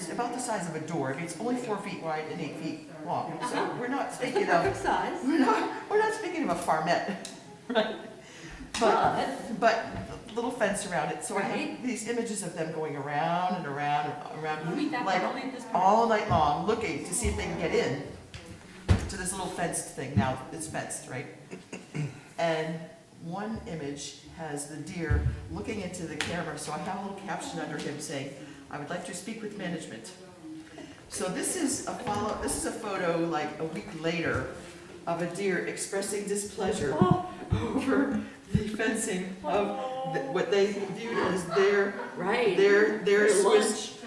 is about the size of a door. I mean, it's only 4 feet wide and 8 feet long. So we're not It's speaking the of, perfect size. we're not speaking of a farmette, right? But little fence around it. So I Right. have these images of them going around and around and around, You eat that like probably at this point. all night long, looking to see if they can get in to this little fenced thing. Now it's fenced, right? And one image has the deer looking into the camera, so I have a little caption under him saying, "I would like to speak with management." So this is a photo like a week later of a deer expressing displeasure over the fencing of what they viewed as their Right. their Swiss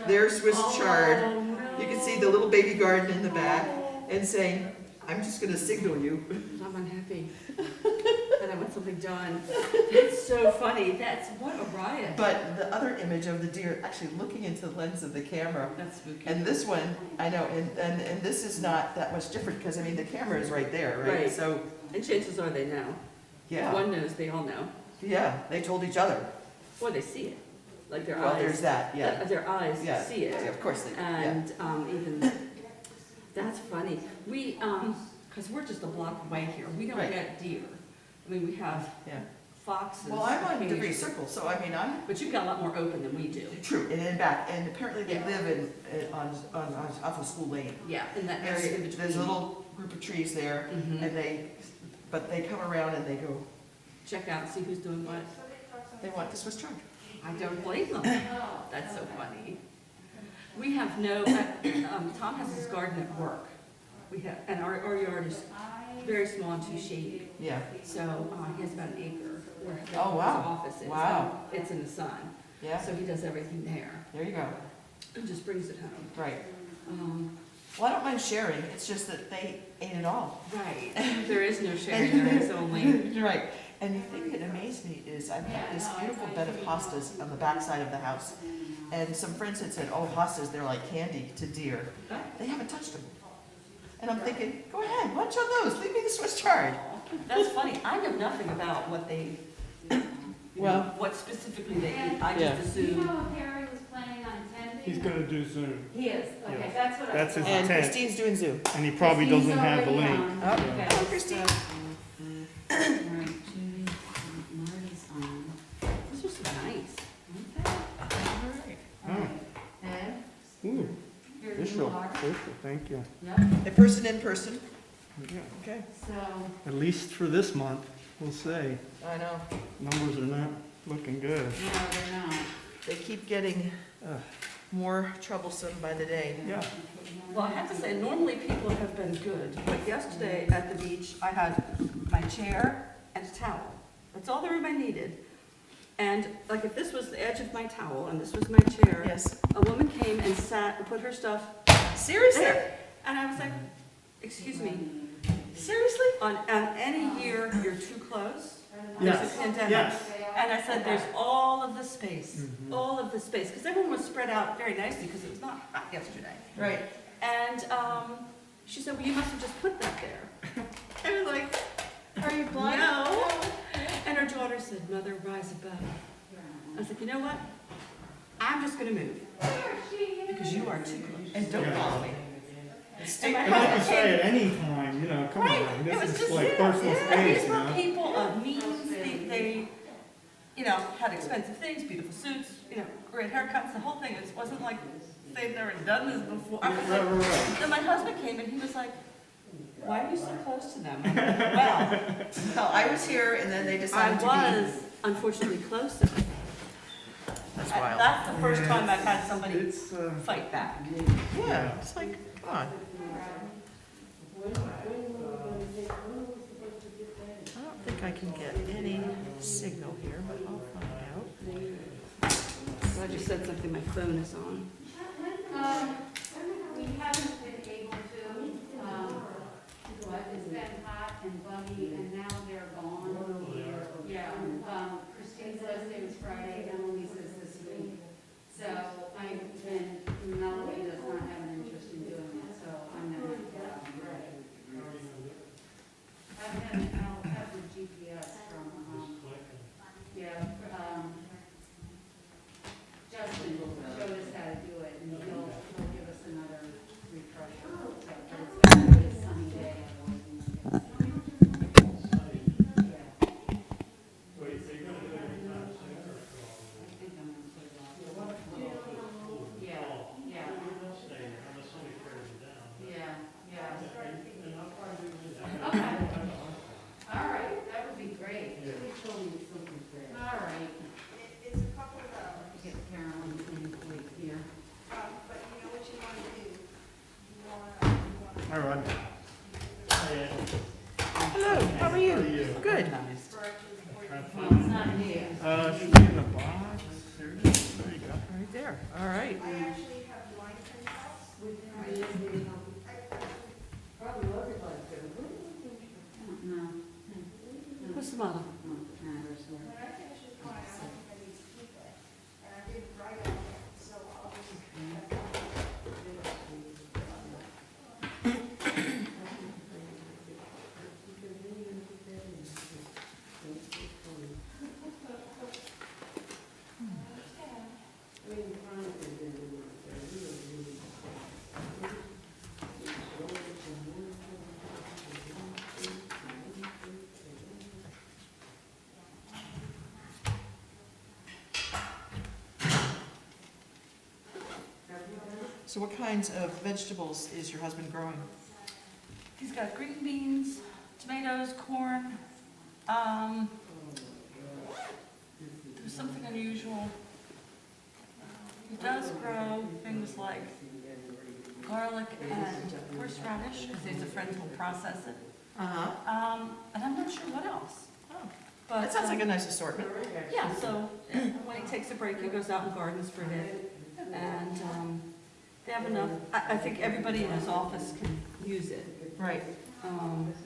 chard. Oh, no. You can see the little baby garden in the back, and saying, "I'm just gonna signal you." I'm unhappy. And I want something done. That's so funny. That's, what a riot. But the other image of the deer actually looking into the lens of the camera, That's spooky. and this one, I know, and this is not that much different, because I mean, the camera is right there, right? Right. So, And chances are they know. If yeah, one knows, they all know. yeah, they told each other. Or they see it. Like their Well, eyes. there's that, yeah. Their eyes Yeah. see Yeah, it. of course they do, yeah. And even, that's funny. We, because we're just a block away here, we don't Right. get deer. I mean, we have Yeah. foxes. Well, I'm on occasionally. Debris Circle, so I mean, I'm But you've got a lot more open than we do. true, and in back, and apparently they Yeah. live off of School Lane. Yeah, in that area in between. There's a little group of trees there, Mhm. and but they come around and they go, Check out, see who's doing what. they want the Swiss chard. I don't blame them. That's so funny. We have no, Tom has his garden at work. We have, and our yard is very small and too shady. Yeah, So he has about an acre where his Oh, wow. office is. Wow. It's in the sun. yeah, So he does everything there there you go, and just brings it home. right. Um, Well, I don't mind sharing, it's just that they ate it all. Right. There is no sharing, there is only. Right, and the thing that amazed me is I've got this beautiful bed of hostas on the back side of the house. And some friends had said, "Oh, hostas, they're like candy to deer." They haven't touched them. And I'm thinking, go ahead, munch on those, leave me the Swiss chard. That's funny. I know nothing about what they, Well, what specifically they eat. I Yeah. just Do you assume. know if Harry was planning on attending? He's gonna do Zoom, He is, okay, Yeah. that's what I That's his thought. and intent. Christine's doing Zoom. and he probably He's doesn't have the already link. on. Oh, Okay. hello, Christine. All right, Judy, Marty's on. This was nice. Oh, Ed, ooh, you're official, Mark. official, thank you. Yep, In person. Yeah. Okay, so, At least for this month, we'll say, I know. numbers are not looking good. no, they're not. They keep getting Ugh. more troublesome by the day. Yeah, Well, I have to say, normally people have been good, but yesterday at the beach, I had my chair and a towel. That's all the room I needed. And like if this was the edge of my towel and this was my chair, Yes. a woman came and sat and put her stuff Seriously? there. And I was like, excuse me, seriously? On any year, you're too close? There's a yes, pandemic. yes. And I said, there's all of the space, Mhm. all of the space, because everyone was spread out very nicely because it was not hot yesterday. Right. And she said, well, you must have just put that there. I was like, Are you blind? no. And her daughter said, Mother, rise above. I was like, you know what? I'm just gonna move because you are too close. And don't Yeah. follow me. And my And like you husband say, came. at any time, you know, come Right, on, it this was is just, like personal yeah, space, these you were know? people of means, they, you know, had expensive things, beautiful suits, you know, great haircuts, the whole thing. It wasn't like they'd never done this before. I was Right, like, right, right. then my husband came and he was like, why are you so close to them? I'm like, well, Well, I was here and then they I decided to be. was unfortunately closer. That's wild. That's the first Yeah. time I've had somebody It's, fight back. Yeah, it's like, come on. I don't think I can get any signal here, but I'll find out. Glad you said something, my phone is on. We haven't been able to, but it's been hot and buggy, and now they're gone. Yeah, Christine's last day was Friday, Emily's is this week. So I've been, Melody does not have an interest in doing it, so I'm gonna, I'll have the GPS from, yeah, Justin showed us how to do Hi, Rod. Hello, how are you? Good. Well, it's not here. Should be in the box. There it is. There you go. Right there, all right. No. What's the matter? So what kinds of vegetables is your husband growing? He's got green beans, tomatoes, corn. There's something unusual. He does grow things like garlic and horseradish, because he's a friend who'll process it. Uh-huh. And I'm not sure what else. Oh, But, that sounds like a nice assortment. Yeah, so when he takes a break, he goes out and gardens for a bit. And they have enough, I think everybody in his office can use it. Right.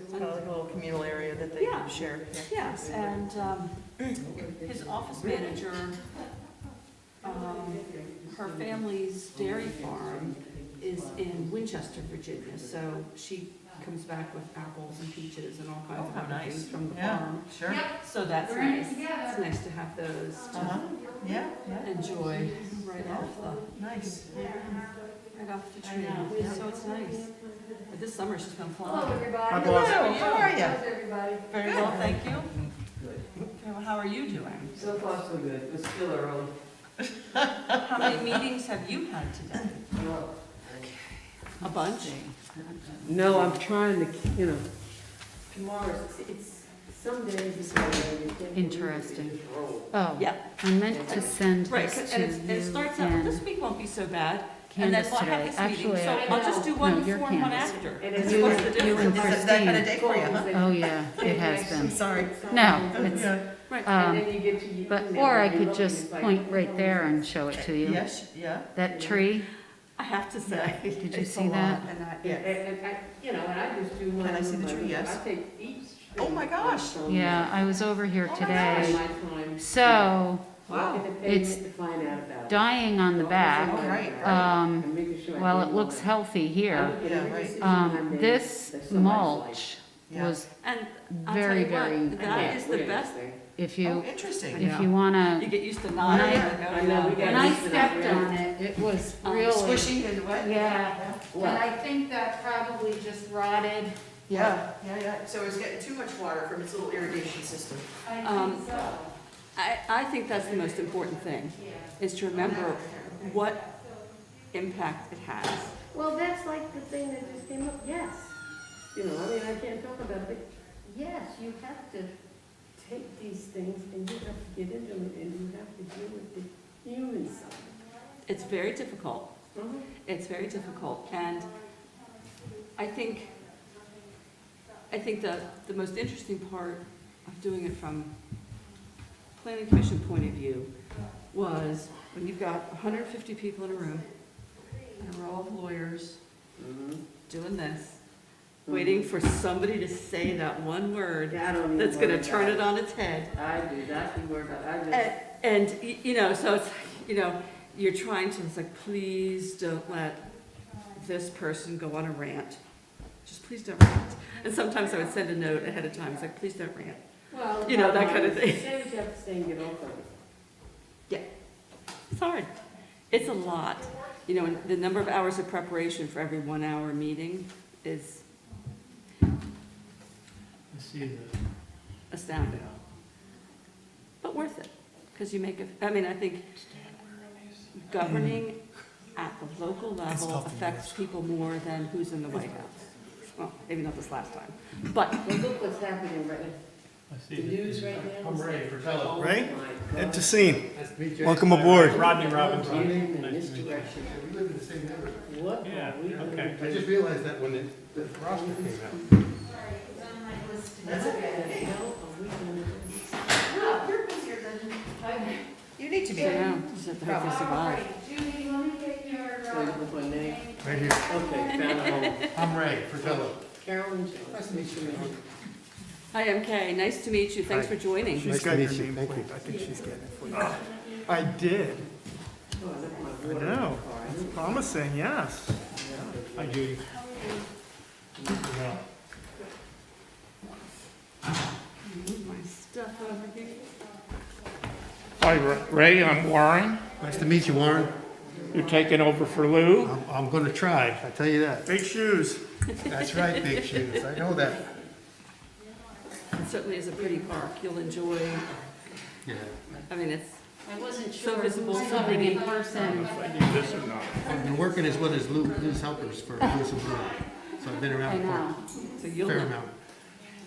It's kind of like a little communal area that they Yeah. share. Yes, and his office manager, her family's dairy farm is in Winchester, Virginia, so she comes back with apples and peaches and all kinds Oh, of how other nice. things from the Yeah. farm. Sure. So that's We're in it nice. together. It's nice to have those Uh-huh, yeah, to yeah, enjoy right off nice. the I tree. know. So it's nice. But this summer she's been Hello, flying. everybody. Hi, boss. Hello, how are you? How's everybody? Very well, thank you. Okay, well, how are you doing? So far, so good. It's still early. How many meetings have you had today? Well, A bunch? no, I'm trying to, tomorrow, it's some days it's Interesting. roll. Oh, Yeah. I meant to send Right, this and to it you starts out, well, this and week won't be so bad, and then Candace we'll have today. this meeting, Actually, so I'll just do no, one you're before and one Candace. after. And it's You- What's the you difference? and Is it that kind of Christine. day for you, huh? Oh, yeah, it has I'm been. sorry. No, it's, Right, And then you get to. but, or I could just point right there and show it to you. Yes, yeah. That tree, I have to say. did you it's a see that? lot, and I- Yeah. And I, and I just do one. Can I see the of my- tree? Yes. I take each. Oh, my gosh. Yeah, I was over here Oh, my today. My time. So, Wow. Look at the It's pavement to find out about it. dying on the back. Oh, right, right. I'm making sure I Well, do it looks all healthy that. I here. look at every right. decision I make This that's so much mulch Yeah. was And I'll tell very, you what, very, that is the best, if Oh, you, interesting. if you you wanna, get used to nodding, Yeah, like, oh, I know, we yeah. got when I used to that, stepped really. on it, it was really, Squishy and wet? yeah. And I think that probably just rotted. Yeah, yeah, yeah. So it's getting too much water from its little irrigation system. I Um, think so. I think that's the most important thing, is to remember what impact it has. Well, that's like the thing that just came up, yes. I mean, I can't talk about it. Yes, you have to take these things and you have to get into it and you have to deal with the human side. It's very difficult. Mhm. It's very difficult, and I think the most interesting part of doing it from planning commission point of view was when you've got 150 people in a room, and a row of lawyers Mhm. doing this, waiting for somebody to say that one word Yeah, I don't even that's worry gonna turn about it on its head. I do, that's the word, I just. And, so it's, you're trying to, it's like, please don't let this person go on a rant. Just please don't rant. And sometimes I would send a note ahead of time, it's like, please don't rant. Well, that kind of thing. Say what you have to say and get off of it. It's hard. It's a lot. And the number of hours of preparation for every 1 hour meeting is I see that. astounding. But worth it, because you make I think governing at the local level affects people more than who's in the White House. Well, maybe not this last time, but Well, look what's happening right now. I see The that. news right now. I'm ready for television. Oh Ray? my God. Ed Tassine. Nice to meet you. Welcome aboard. Rodney Robbins. Moving in Nice this to meet you. direction. We live in the same neighborhood. What Yeah, are we gonna okay. do? I just realized that when the roster came out. What the hell are we gonna do? No, you're busier than, You need to be. I know, just have to hope we survive. Judy, let me get your, Wait, with my name? Right here. Okay, found it. I'm Ray Fratello. Carolyn, nice to meet you. Hi, I'm Kay. Nice to meet you. Thanks for joining. Nice She's to got your meet you. name Thank plate. you. I think she's getting it for you. I did. Oh, I left my I water. know. Oh, I It's didn't- promising, yes. Hi, Judy. Yeah. Move my stuff over here. Hi, Ray, I'm Warren. Nice to meet you, Warren. You're taking over for Lou? I'm gonna try, I tell you that. Big shoes. That's right, big shoes, I know that. It certainly is a pretty park. You'll enjoy, Yeah. I mean, it's I wasn't so sure visible, who's so coming in pretty. person. If I do this or not. I've been working as well as Lou's helpers for Lewis and Blue. So I've been I around know. So for a you'll fair know. amount.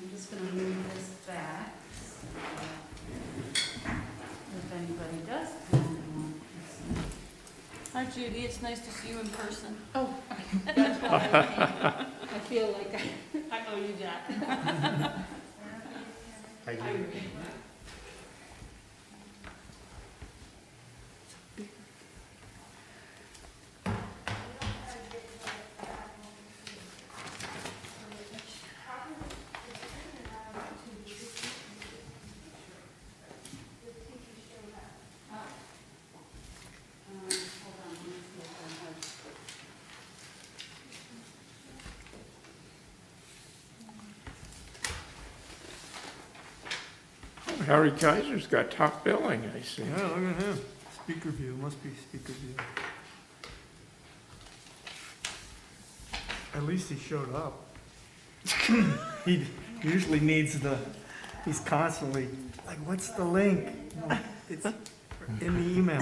I'm just gonna move this back. If anybody does come along. Hi, Judy. It's nice to see you in person. Oh. That's why I feel like I owe you that. I do. hold on, let me see if I have. Harry Kaiser's got top billing, I see. Yeah, look at him. Speaker view, must be speaker view. At least he showed up. He usually needs he's constantly, like, what's the link? No, it's in the email.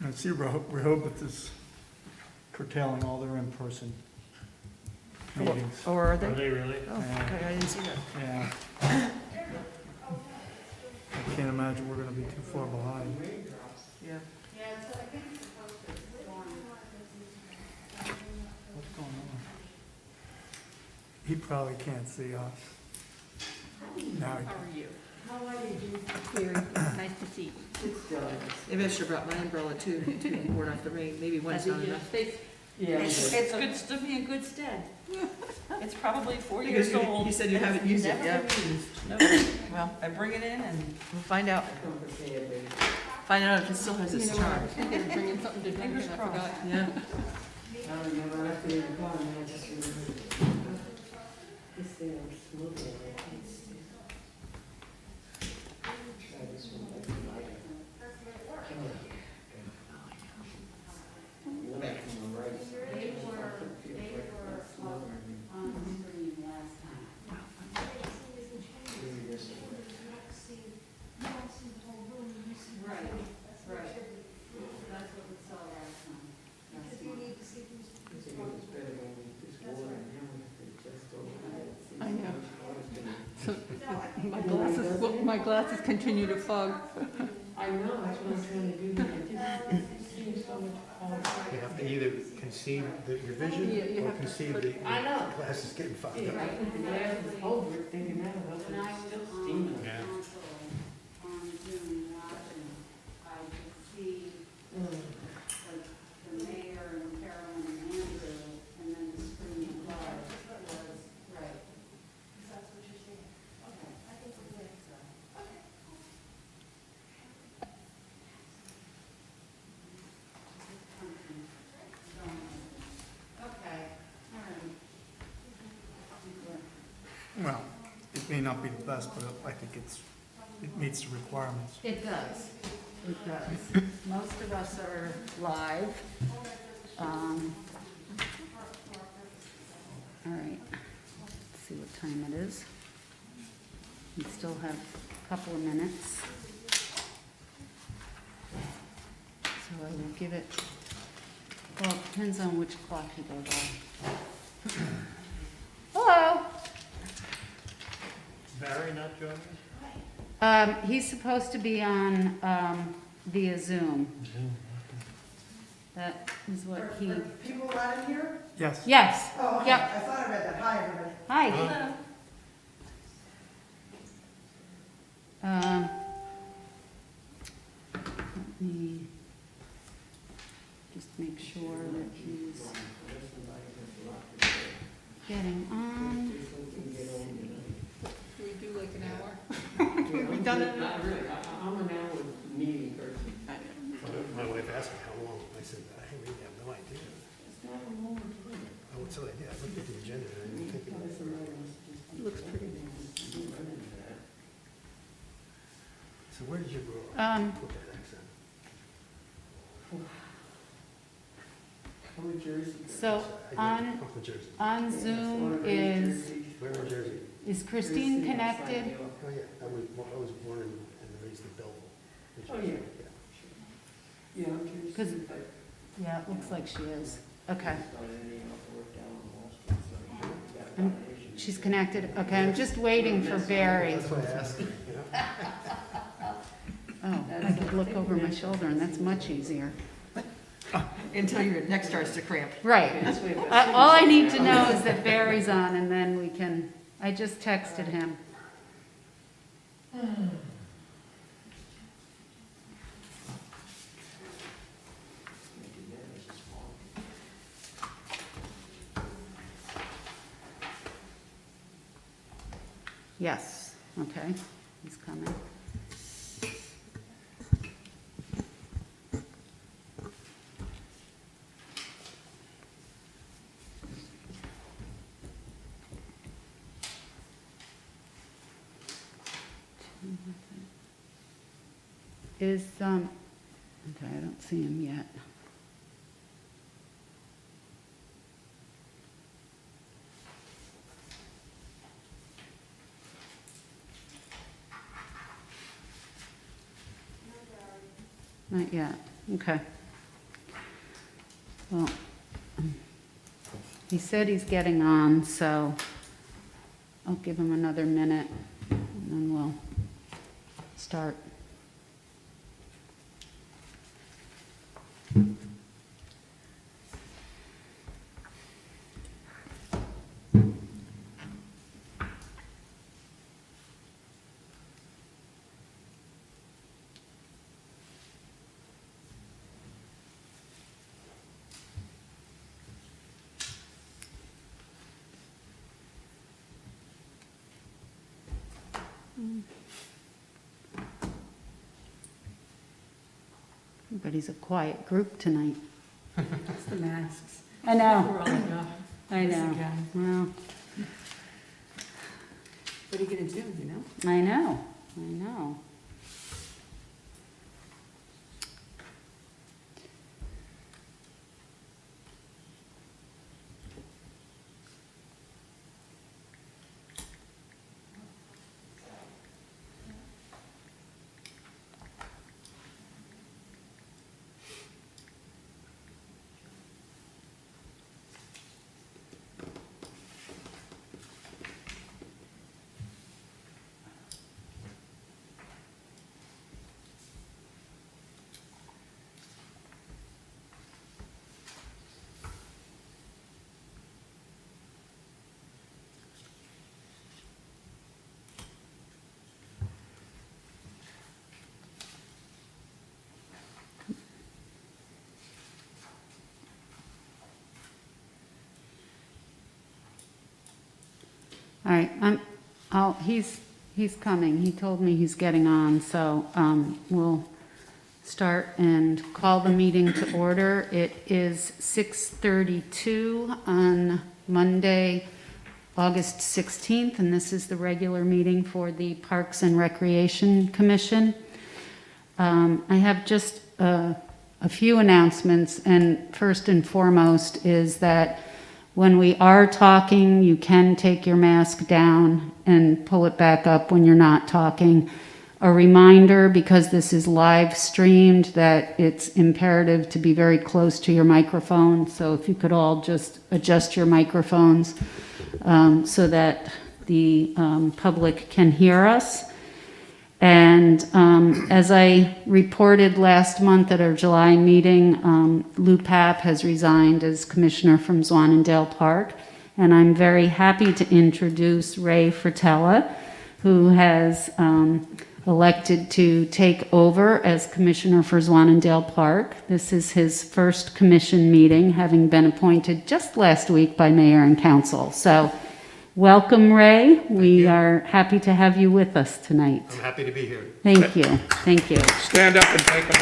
I see Rehoboth is curtailing all their in-person meetings. Or are Are they really? Oh, okay, I didn't see that. Yeah. I can't imagine we're gonna be too far behind. Yeah. Yeah, so I think it's supposed to go on. What's going on? He probably can't see us. Now he How can. are you? Very nice to see you. Maybe I should have brought my umbrella too, to ward off the rain. Maybe one's not enough. Yeah. It's good to be in good stead. It's probably 4 Because years you- old. you said you haven't used it, Never yeah. been used. No. Well, I bring it in and. We'll find out. Find out if it still has its charm. Bringing something to drink and I forgot. Yeah. I remember after you were gone, I just remembered. This thing I'm smoking, I can't see. Try this one, like, come on. Go back to my right. They were up on the screen last time. Right, right. That's what we saw last time. Last month. I know. My glasses continue to fog. I know, that's what I'm trying to do, but it just seems so much harder. You have to either concede your vision Yeah, you or have to concede put- that I know. your glass is getting fogged Yeah, up. I put the glasses over it, thinking that'll help, When but I it's was still on steaming. Yeah. council, on Zoom watching, I could see like the mayor and Carolyn and Andrew, and then the screen above was, right. That's what you're saying? Okay. I think we're good, so. Okay, all right. Well, it may not be the best, but I think it meets the requirements. It does. It does. Most of us are live. All right, let's see what time it is. We still have a couple of minutes. So I will give it, well, it depends on which clock you go by. Hello? Barry not joining He's supposed to be on, via Zoom. That is what he, People not in here? Yes. yes, Oh, okay. Yep. I thought I read that. Hi, everybody. hi. Let me just make sure that he's getting on. Can we do like an hour? We've done it. Not really, I'm an hour meeting person. My wife asked me how long. I said, I really have no idea. It's not a long time. Oh, so I did. I looked at the agenda and I didn't think about it. Looks pretty. So where did you grow up? With that accent? I'm in Jersey. So on, I'm from Jersey. on Zoom is Where in Jersey? Christine connected? Oh, yeah. I was born and raised in Belleville. Oh, yeah. Yeah, I'm Jersey. 'Cause- Yeah, it looks like she is. Okay. She's connected. Okay, I'm just waiting for Barry. That's why I asked you, you know? Oh, I could look over my shoulder and that's much easier. Until your neck starts to cramp. Right. All I need to know is that Barry's on and then we can, I just texted him. Yes, okay, he's coming. Okay, I don't see him yet. Not yet, okay. Well, he said he's getting on, so I'll give him another minute and then we'll start. Everybody's a quiet group tonight. It's the masks. I know, We're all like, oh, I this know. again. Well, What are you gonna do, you know? I know, I know. All right, he's coming. He told me he's getting on, so we'll start and call the meeting to order. It is 6:32 on Monday, August 16th, and this is the regular meeting for the Parks and Recreation Commission. I have just a few announcements, and first and foremost is that when we are talking, you can take your mask down and pull it back up when you're not talking. A reminder, because this is live streamed, that it's imperative to be very close to your microphone. So if you could all just adjust your microphones so that the public can hear us. And as I reported last month at our July meeting, Lou Papp has resigned as commissioner from Zwannendale Park. And I'm very happy to introduce Ray Fratella, who has elected to take over as commissioner for Zwannendale Park. This is his first commission meeting, having been appointed just last week by mayor and council. So welcome, Ray. We are happy to have you with us tonight. I'm happy to be here. Thank you. Thank you. Stand up and take a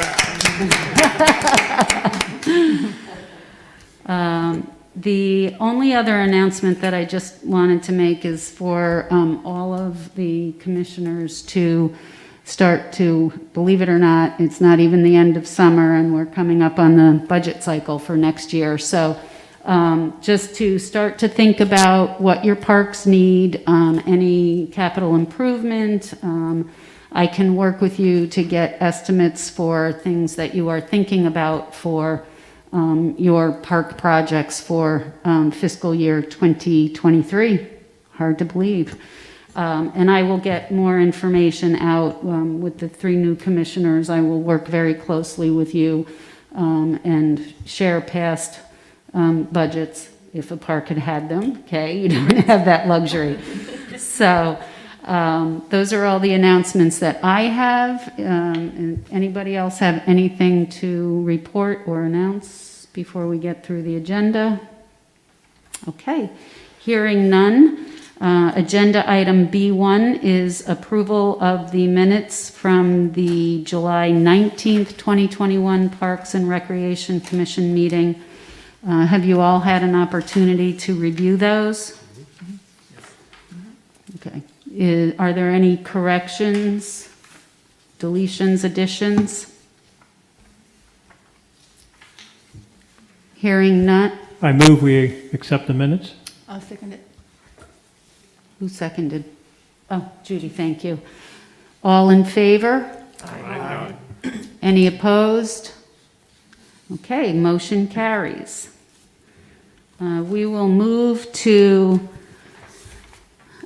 bow. The only other announcement that I just wanted to make is for all of the commissioners to start to, believe it or not, it's not even the end of summer and we're coming up on the budget cycle for next year. So just to start to think about what your parks need, any capital improvement. I can work with you to get estimates for things that you are thinking about for your park projects for fiscal year 2023. Hard to believe. And I will get more information out with the 3 new commissioners. I will work very closely with you and share past budgets if a park had had them. Okay, you don't have that luxury. So those are all the announcements that I have. And anybody else have anything to report or announce before we get through the agenda? Okay, hearing none. Agenda item B1 is approval of the minutes from the July 19th, 2021 Parks and Recreation Commission meeting. Have you all had an opportunity to review those? Okay. Are there any corrections, deletions, additions? Hearing none. I move we accept the minutes. I'll second it. Who seconded? Oh, Judy, thank you. All in favor? Aye. Any opposed? Okay, motion carries. We will move to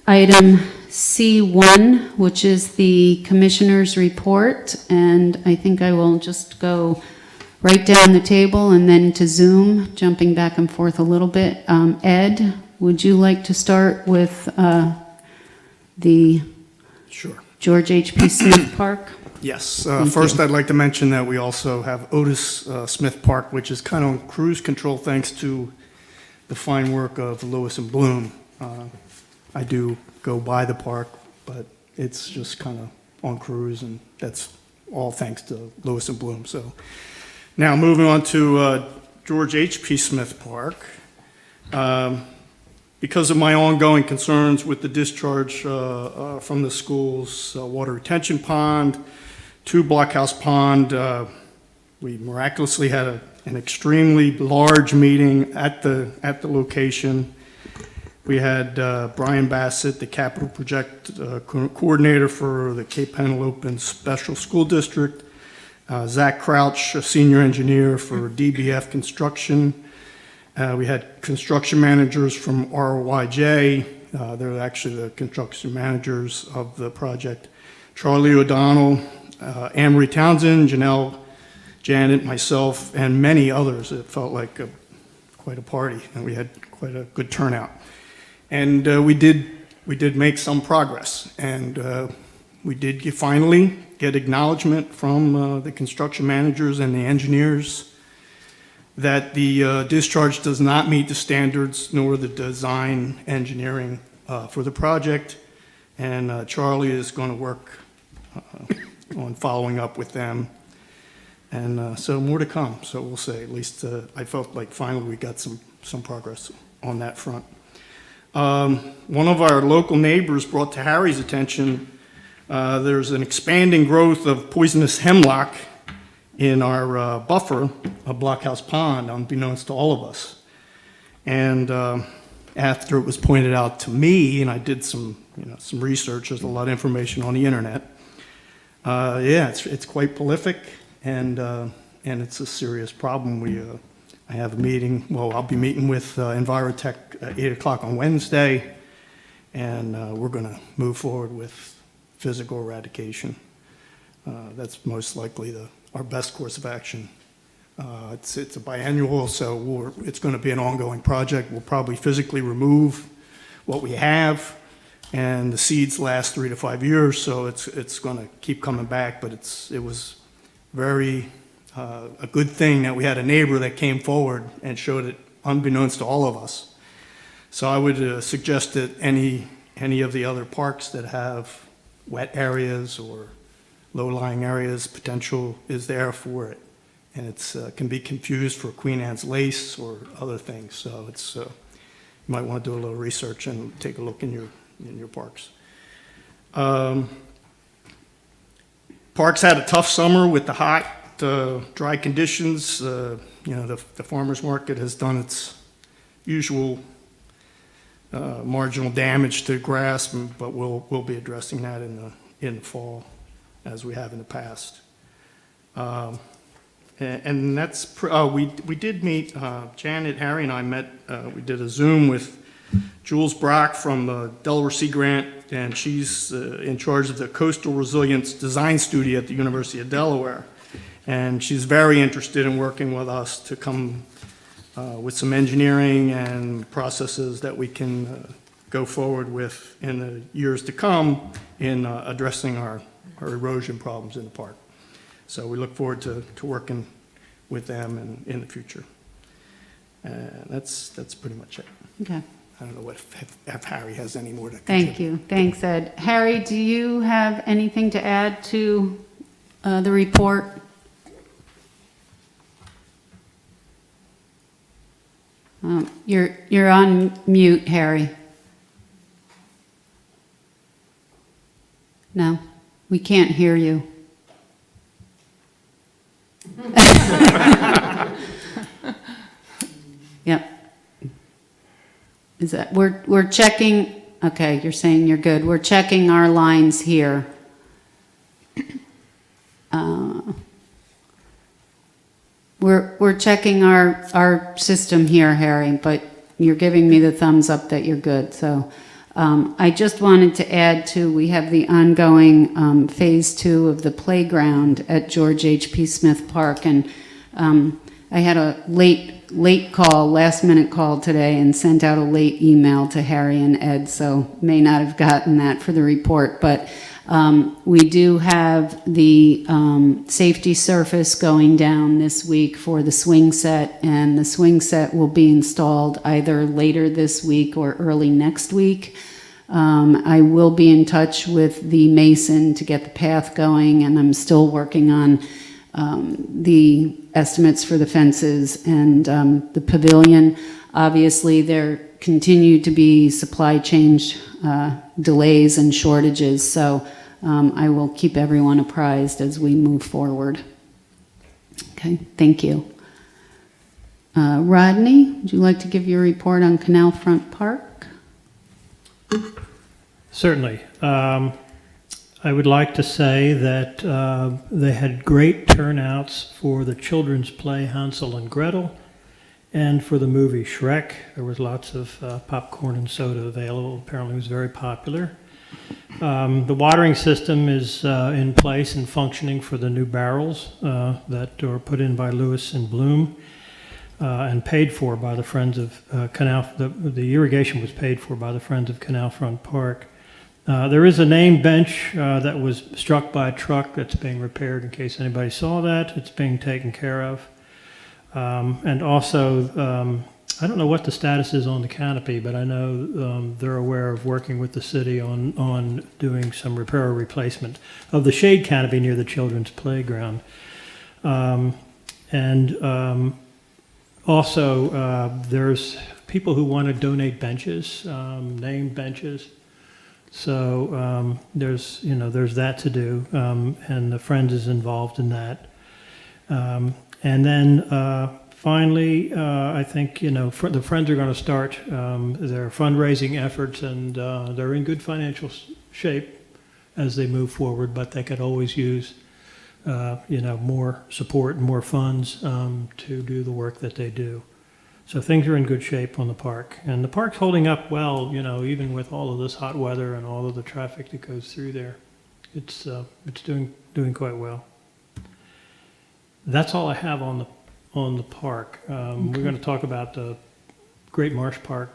item C1, which is the commissioner's report, and I think I will just go right down the table and then to Zoom, jumping back and forth a little bit. Ed, would you like to start with the Sure. George H.P. Smith Park? Yes. Thank First, you. I'd like to mention that we also have Otis Smith Park, which is kind of on cruise control thanks to the fine work of Lewis and Bloom. I do go by the park, but it's just kind of on cruise, and that's all thanks to Lewis and Bloom. So now moving on to George H.P. Smith Park. Because of my ongoing concerns with the discharge from the school's water retention pond to Blockhouse Pond, we miraculously had an extremely large meeting at the location. We had Brian Bassett, the capital project coordinator for the Cape Penelope Special School District, Zach Crouch, a senior engineer for DBF Construction. We had construction managers from RYJ. They're actually the construction managers of the project. Charlie O'Donnell, Amory Townsend, Janelle, Janet, myself, and many others. It felt like quite a party, and we had quite a good turnout. And we did make some progress, and we did finally get acknowledgement from the construction managers and the engineers that the discharge does not meet the standards nor the design engineering for the project, and Charlie is going to work on following up with them, and so more to come. So we'll say, at least I felt like finally we got some progress on that front. One of our local neighbors brought to Harry's attention there's an expanding growth of poisonous hemlock in our buffer of Blockhouse Pond, unbeknownst to all of us. And after it was pointed out to me, and I did some research, there's a lot of information on the internet. Yeah, it's quite prolific, and it's a serious problem. I have a meeting. Well, I'll be meeting with Envirotech at 8 o'clock on Wednesday, and we're going to move forward with physical eradication. That's most likely our best course of action. It's a biannual, so it's going to be an ongoing project. We'll probably physically remove what we have, and the seeds last 3 to 5 years, so it's going to keep coming back. But it was very a good thing that we had a neighbor that came forward and showed it, unbeknownst to all of us. So I would suggest that any of the other parks that have wet areas or low-lying areas, potential is there for it. And it can be confused for Queen Anne's lace or other things. So you might want to do a little research and take a look in your parks. Parks had a tough summer with the hot, dry conditions. The farmers market has done its usual marginal damage to grass, but we'll be addressing that in the fall, as we have in the past. And that's, we did meet, Janet, Harry, and I met, we did a Zoom with Jules Brock from the Delaware Sea Grant, and she's in charge of the Coastal Resilience Design Studio at the University of Delaware. And she's very interested in working with us to come with some engineering and processes that we can go forward with in the years to come in addressing our erosion problems in the park. So we look forward to working with them in the future. That's pretty much it. Okay, I don't know if Harry has any more to thank you. Thanks, Ed. Harry, do you have anything to add to the report? You're on mute, Harry. No, we can't hear you. Yep. Is that, we're checking, okay, you're saying you're good. We're checking our lines here. We're checking our system here, Harry, but you're giving me the thumbs up that you're good. So I just wanted to add to, we have the ongoing phase 2 of the playground at George H.P. Smith Park, and I had a late call, last minute call today, and sent out a late email to Harry and Ed, so may not have gotten that for the report, but we do have the safety surface going down this week for the swing set, and the swing set will be installed either later this week or early next week. I will be in touch with the mason to get the path going, and I'm still working on the estimates for the fences and the pavilion. Obviously, there continue to be supply chain delays and shortages, so I will keep everyone apprised as we move forward. Okay, thank you. Rodney, would you like to give your report on Canalfront Park? Certainly. I would like to say that they had great turnouts for the children's play Hansel and Gretel and for the movie Shrek. There was lots of popcorn and soda available. Apparently it was very popular. The watering system is in place and functioning for the new barrels that were put in by Lewis and Bloom and paid for by the Friends of the irrigation was paid for by the Friends of Canalfront Park. There is a named bench that was struck by a truck that's being repaired, in case anybody saw that. It's being taken care of. And also, I don't know what the status is on the canopy, but I know they're aware of working with the city on doing some repair or replacement of the shade canopy near the children's playground. Also, there's people who want to donate benches, named benches. So there's that to do, and the Friends is involved in that. And then finally, I think the Friends are going to start their fundraising efforts, and they're in good financial shape as they move forward. But they could always use more support and more funds to do the work that they do. So things are in good shape on the park. And the park's holding up well, you know, even with all of this hot weather and all of the traffic that goes through there. It's doing quite well. That's all I have on the park. We're going to talk about the Great Marsh Park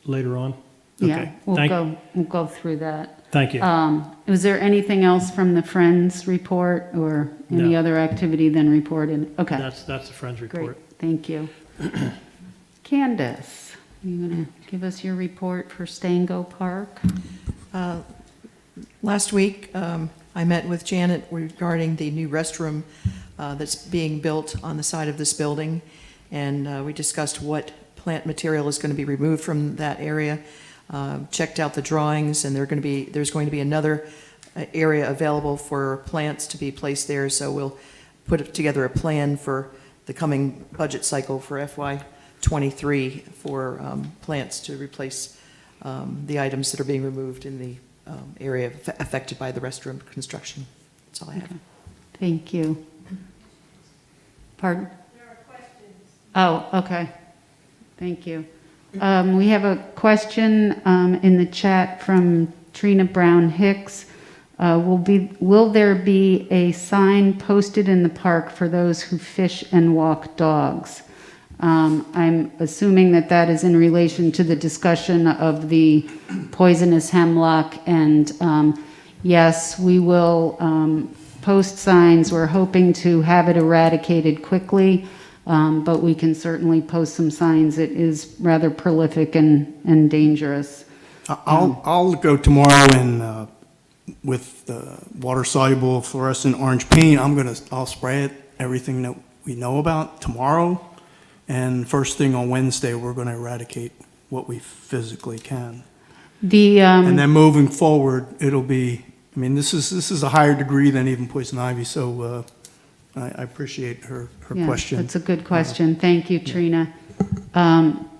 later on. Yeah, Okay. we'll go through that. Thank you. Was there anything else from the Friends report or any No. other activity than reported? Okay, That's the Friends great, report. thank you. Candace, you gonna give us your report for Stango Park? Last week, I met with Janet regarding the new restroom that's being built on the side of this building, and we discussed what plant material is going to be removed from that area, checked out the drawings, and there's going to be another area available for plants to be placed there, so we'll put together a plan for the coming budget cycle for FY '23 for plants to replace the items that are being removed in the area affected by the restroom construction. That's all I have. Thank you. Pardon? There are questions. Oh, okay. Thank you. We have a question in the chat from Trina Brown Hicks. Will there be a sign posted in the park for those who fish and walk dogs? I'm assuming that is in relation to the discussion of the poisonous hemlock, and yes, we will post signs. We're hoping to have it eradicated quickly, but we can certainly post some signs. It is rather prolific and dangerous. I'll go tomorrow and with the water-soluble fluorescent orange paint, I'll spray it, everything that we know about tomorrow. And first thing on Wednesday, we're going to eradicate what we physically can. And then moving forward, it'll be, I mean, this is a higher degree than even poison ivy, so I appreciate her question. That's a good question. Thank you, Trina.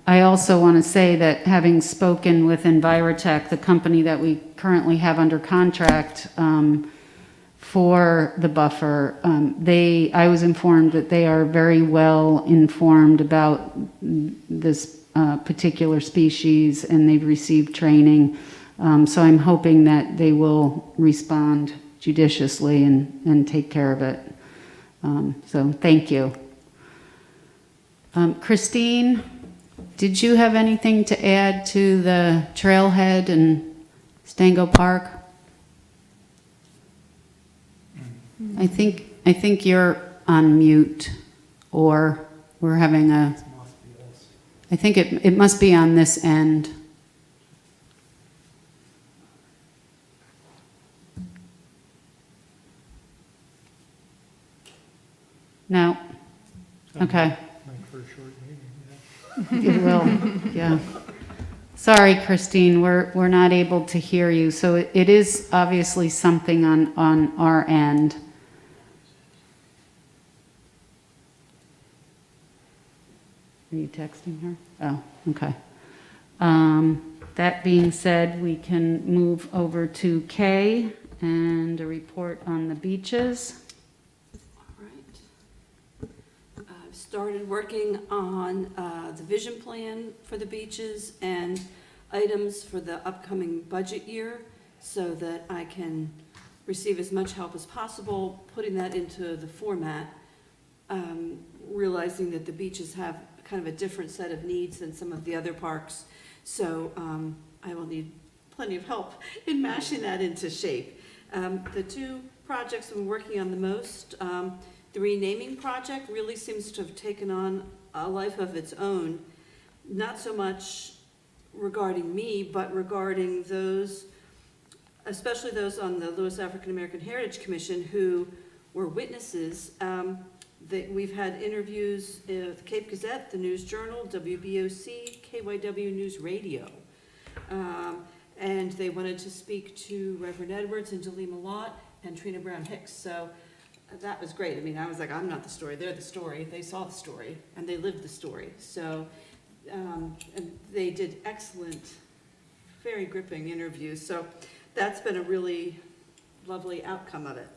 I also want to say that having spoken with Envirotech, the company that we currently have under contract for the buffer, I was informed that they are very well informed about this particular species, and they've received training. So I'm hoping that they will respond judiciously and take care of it. So thank you. Christine, did you have anything to add to the trailhead and Stango Park? I think you're on mute, or we're having I think it must be on this end. No? Okay. It will, yeah. Sorry, Christine, we're not able to hear you. So it is obviously something on our end. Are you texting her? Oh, okay. That being said, we can move over to Kay and a report on the beaches. All right. I've started working on the vision plan for the beaches and items for the upcoming budget year so that I can receive as much help as possible, putting that into the format, realizing that the beaches have kind of a different set of needs than some of the other parks. So I will need plenty of help in mashing that into shape. The two projects I'm working on the most, the renaming project really seems to have taken on a life of its own, not so much regarding me, but regarding those, especially those on the Lewes African American Heritage Commission who were witnesses. We've had interviews at the Cape Gazette, the News Journal, WBOC, KYW News Radio. And they wanted to speak to Reverend Edwards and Delima Lott and Trina Brown Hicks. So that was great. I mean, I was like, I'm not the story, they're the story. They saw the story and they lived the story. So and they did excellent, very gripping interviews. So that's been a really lovely outcome of it.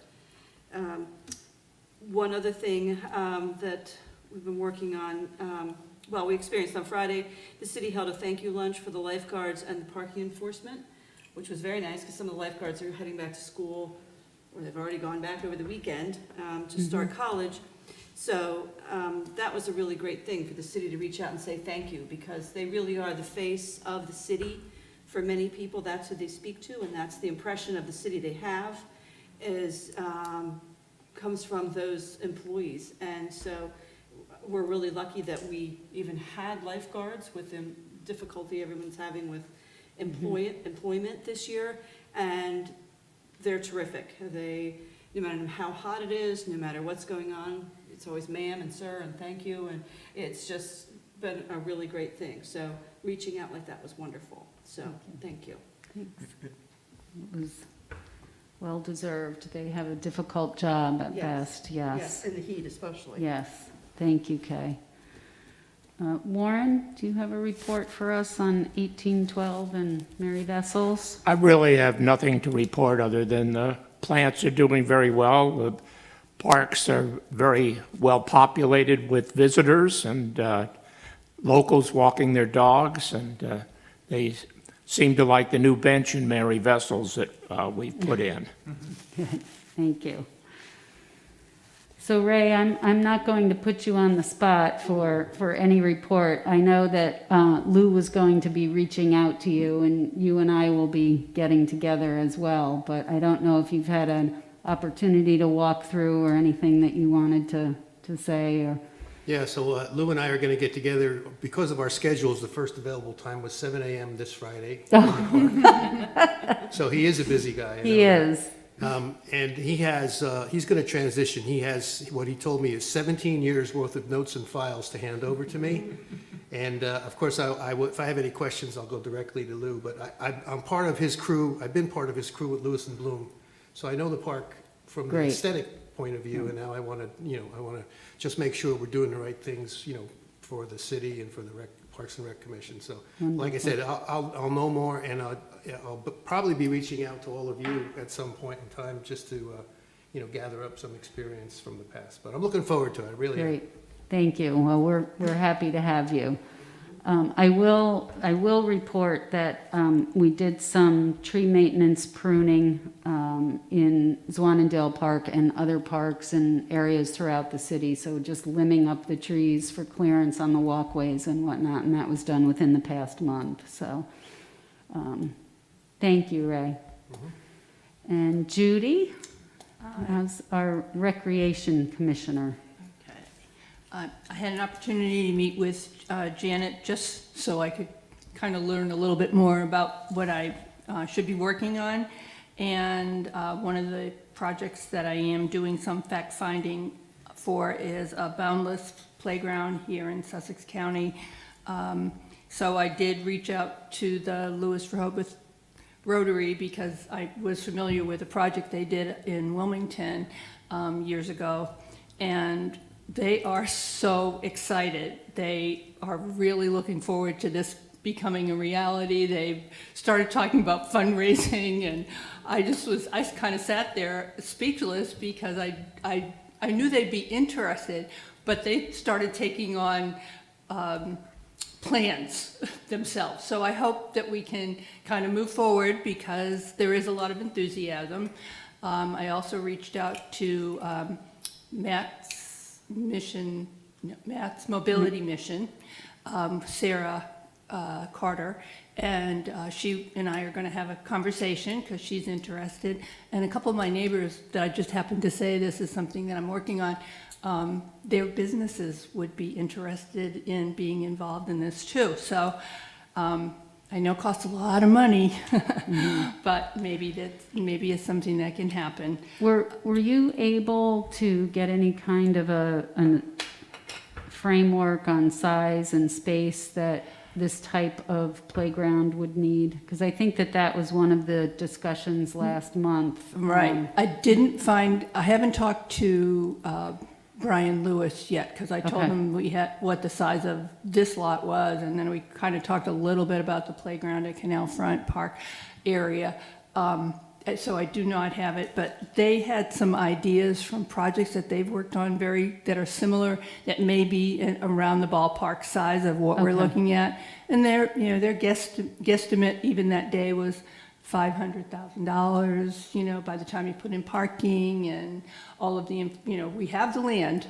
One other thing that we've been working on well, we experienced on Friday, the city held a thank you lunch for the lifeguards and the parking enforcement, which was very nice, because some of the lifeguards are heading back to school, or they've already gone back over the weekend to start college. So that was a really great thing for the city to reach out and say thank you, because they really are the face of the city. For many people, that's who they speak to, and that's the impression of the city they have, is comes from those employees. And so we're really lucky that we even had lifeguards with the difficulty everyone's having with employment this year, and they're terrific. They, no matter how hot it is, no matter what's going on, it's always ma'am and sir and thank you, and it's just been a really great thing. So reaching out like that was wonderful. So thank you. Thanks. It was well-deserved. They have a difficult job at best, Yes, in the heat especially. Yes, thank you, Kay. Warren, do you have a report for us on 1812 and Mary Vessels? I really have nothing to report other than the plants are doing very well. The parks are very well populated with visitors and locals walking their dogs, and they seem to like the new bench in Mary Vessels that we've put in. Good, thank you. So Ray, I'm not going to put you on the spot for any report. I know that Lou was going to be reaching out to you, and you and I will be getting together as well, but I don't know if you've had an opportunity to walk through or anything that you wanted to say, or... Yeah, so Lou and I are going to get together. Because of our schedules, the first available time was 7 a.m. this Friday. So he is a busy guy. He is. And he's going to transition. He has, what he told me is 17 years worth of notes and files to hand over to me. And of course, if I have any questions, I'll go directly to Lou. But I'm part of his crew. I've been part of his crew at Lewis and Bloom. So I know the park from the aesthetic point of view. And now I want to just make sure we're doing the right things, for the city and for the Parks and Rec Commission. So like I said, I'll know more, and I'll probably be reaching out to all of you at some point in time just to, gather up some experience from the past. But I'm looking forward to it, I really am. Great, thank you. Well, we're happy to have you. I will report that we did some tree maintenance pruning in Zwannendale Park and other parks and areas throughout the city. So just limbing up the trees for clearance on the walkways and whatnot, and that was done within the past month. So thank you, Ray. Mm-hmm. And Judy, as our Recreation Commissioner. I had an opportunity to meet with Janet just so I could kind of learn a little bit more about what I should be working on. And one of the projects that I am doing some fact-finding for is a boundless playground here in Sussex County. So I did reach out to the Lewis Rehoboth Rotary because I was familiar with a project they did in Wilmington years ago. And they are so excited. They are really looking forward to this becoming a reality. They've started talking about fundraising, and I kind of sat there speechless because I knew they'd be interested, but they started taking on plans themselves. So I hope that we can kind of move forward because there is a lot of enthusiasm. I also reached out to Matt's mobility mission, Sarah Carter, and she and I are going to have a conversation because she's interested. And a couple of my neighbors that I just happened to say this is something that I'm working on, their businesses would be interested in being involved in this too. So I know it costs a lot of money, but maybe it's something that can happen. Were you able to get any kind of a framework on size and space that this type of playground would need? Because I think that was one of the discussions last month. Right. I haven't talked to Brian Lewis yet, because I told him what the size of this lot was, and then we kind of talked a little bit about the playground at Canalfront Park area. so I do not have it, but they had some ideas from projects that they've worked on that are similar, that may be around the ballpark size of what we're Okay. looking at. And their guesstimate even that day was $500,000, by the time you put in parking and all of the, we have the land.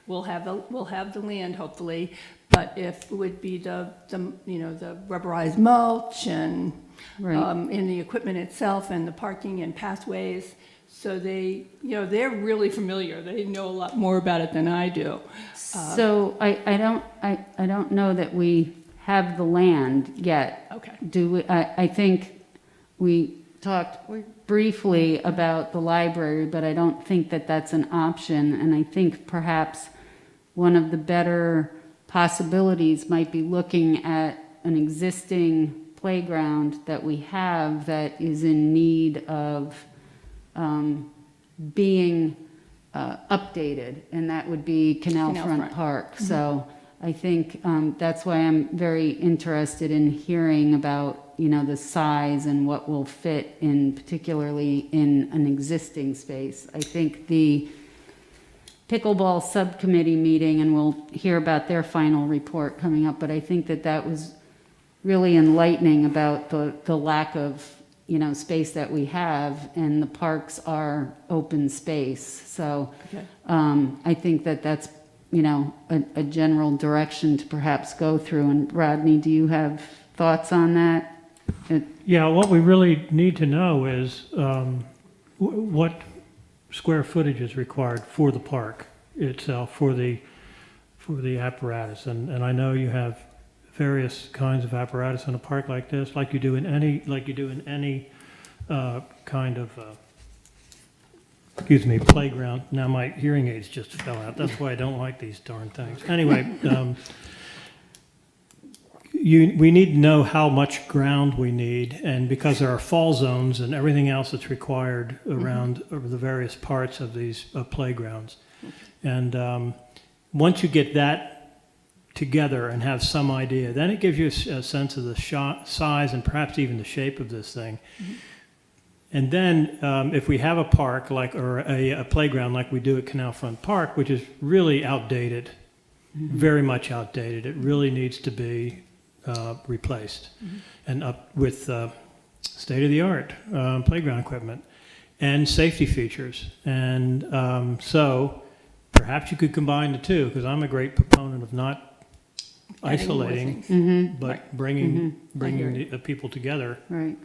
We'll have the land hopefully, but if it would be the rubberized mulch and Right. in the equipment itself and the parking and pathways. So they're really familiar. They know a lot more about it than I do. So I don't know that we have the land yet. Okay. Do we, I think we talked briefly about the library, but I don't think that that's an option. And I think perhaps one of the better possibilities might be looking at an existing playground that we have that is in need of being updated, and that would be Canalfront Canalfront. Park. So I think that's why I'm very interested in hearing about, the size and what will fit in, particularly in an existing space. I think the Pickleball Subcommittee meeting, and we'll hear about their final report coming up, but I think that was really enlightening about the lack of, space that we have, and the parks are open space. So Okay. I think that's, a general direction to perhaps go through. And Rodney, do you have thoughts on that? Yeah, what we really need to know is what square footage is required for the park itself, for the apparatus. And I know you have various kinds of apparatus in a park like this, like you do in any kind of playground. Now my hearing aids just fell out. That's why I don't like these darn things. Anyway, we need to know how much ground we need, and because there are fall zones and everything else that's required around the various parts of these playgrounds. And once you get that together and have some idea, then it gives you a sense of the size and perhaps even the shape of this thing. And then if we have a park or a playground like we do at Canalfront Park, which is really outdated, very much outdated, it really needs to be replaced and up with state-of-the-art playground equipment and safety features. And so perhaps you could combine the two, because I'm a great proponent of not isolating, but bringing the people together Right.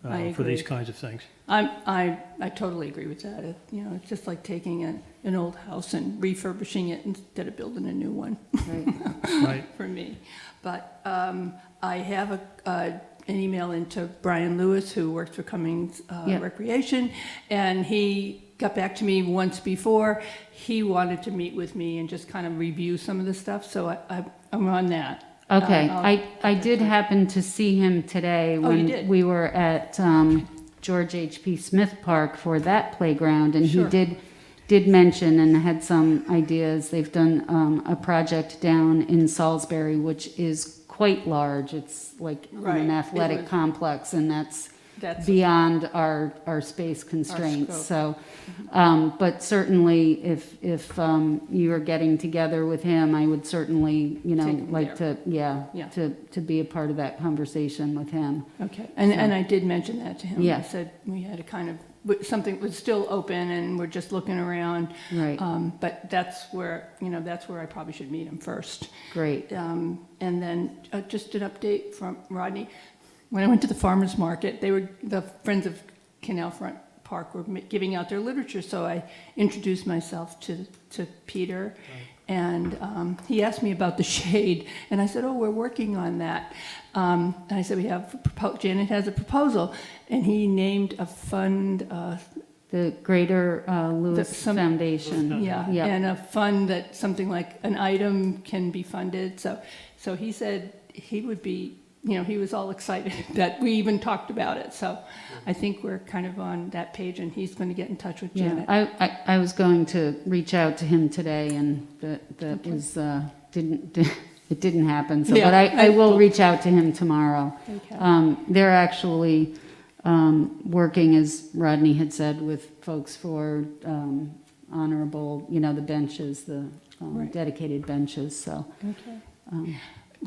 I for these agree. kinds of things. I totally agree with that. It's just like taking an old house and refurbishing it instead of building a new one. Right. Right. For me. But I have an email into Brian Lewis, who works for Cummings Yeah. Recreation, and he got back to me once before. He wanted to meet with me and just kind of review some of the stuff, so I'm on that. Okay, I'll- I did happen to see him today Oh, you when did? we were at George H.P. Smith Park for that playground, and Sure. he did mention and had some ideas. They've done a project down in Salisbury, which is quite large. It's like Right, an it athletic was- complex, and that's That's beyond our space constraints. So, but certainly if you are getting together with him, I would certainly, Take him like there. to, Yeah. to be a part of that conversation with him. Okay, and I did mention that to him. Yeah. I said we had a kind of, something was still open and we're just looking around. Right, But that's where I probably should meet him first. great. And then just an update from Rodney. When I went to the farmer's market, the Friends of Canalfront Park were giving out their literature, so I introduced myself to Peter. And he asked me about the shade, and I said, "Oh, we're working on that." And I said, Janet has a proposal, and he named a fund, The Greater Lewis some- Foundation. yeah, Yeah. and a fund that something like an item can be funded. So he said he would be, he was all excited that we even talked about it. So I think we're kind of on that page, and he's going to get in touch with Yeah, Janet. I was going to reach out to him today, and that was, it didn't happen. So, Yeah, but I will I- reach out to him tomorrow. Okay. They're actually working, as Rodney had said, with folks for honorable, you know, the benches, the Right. dedicated benches, so.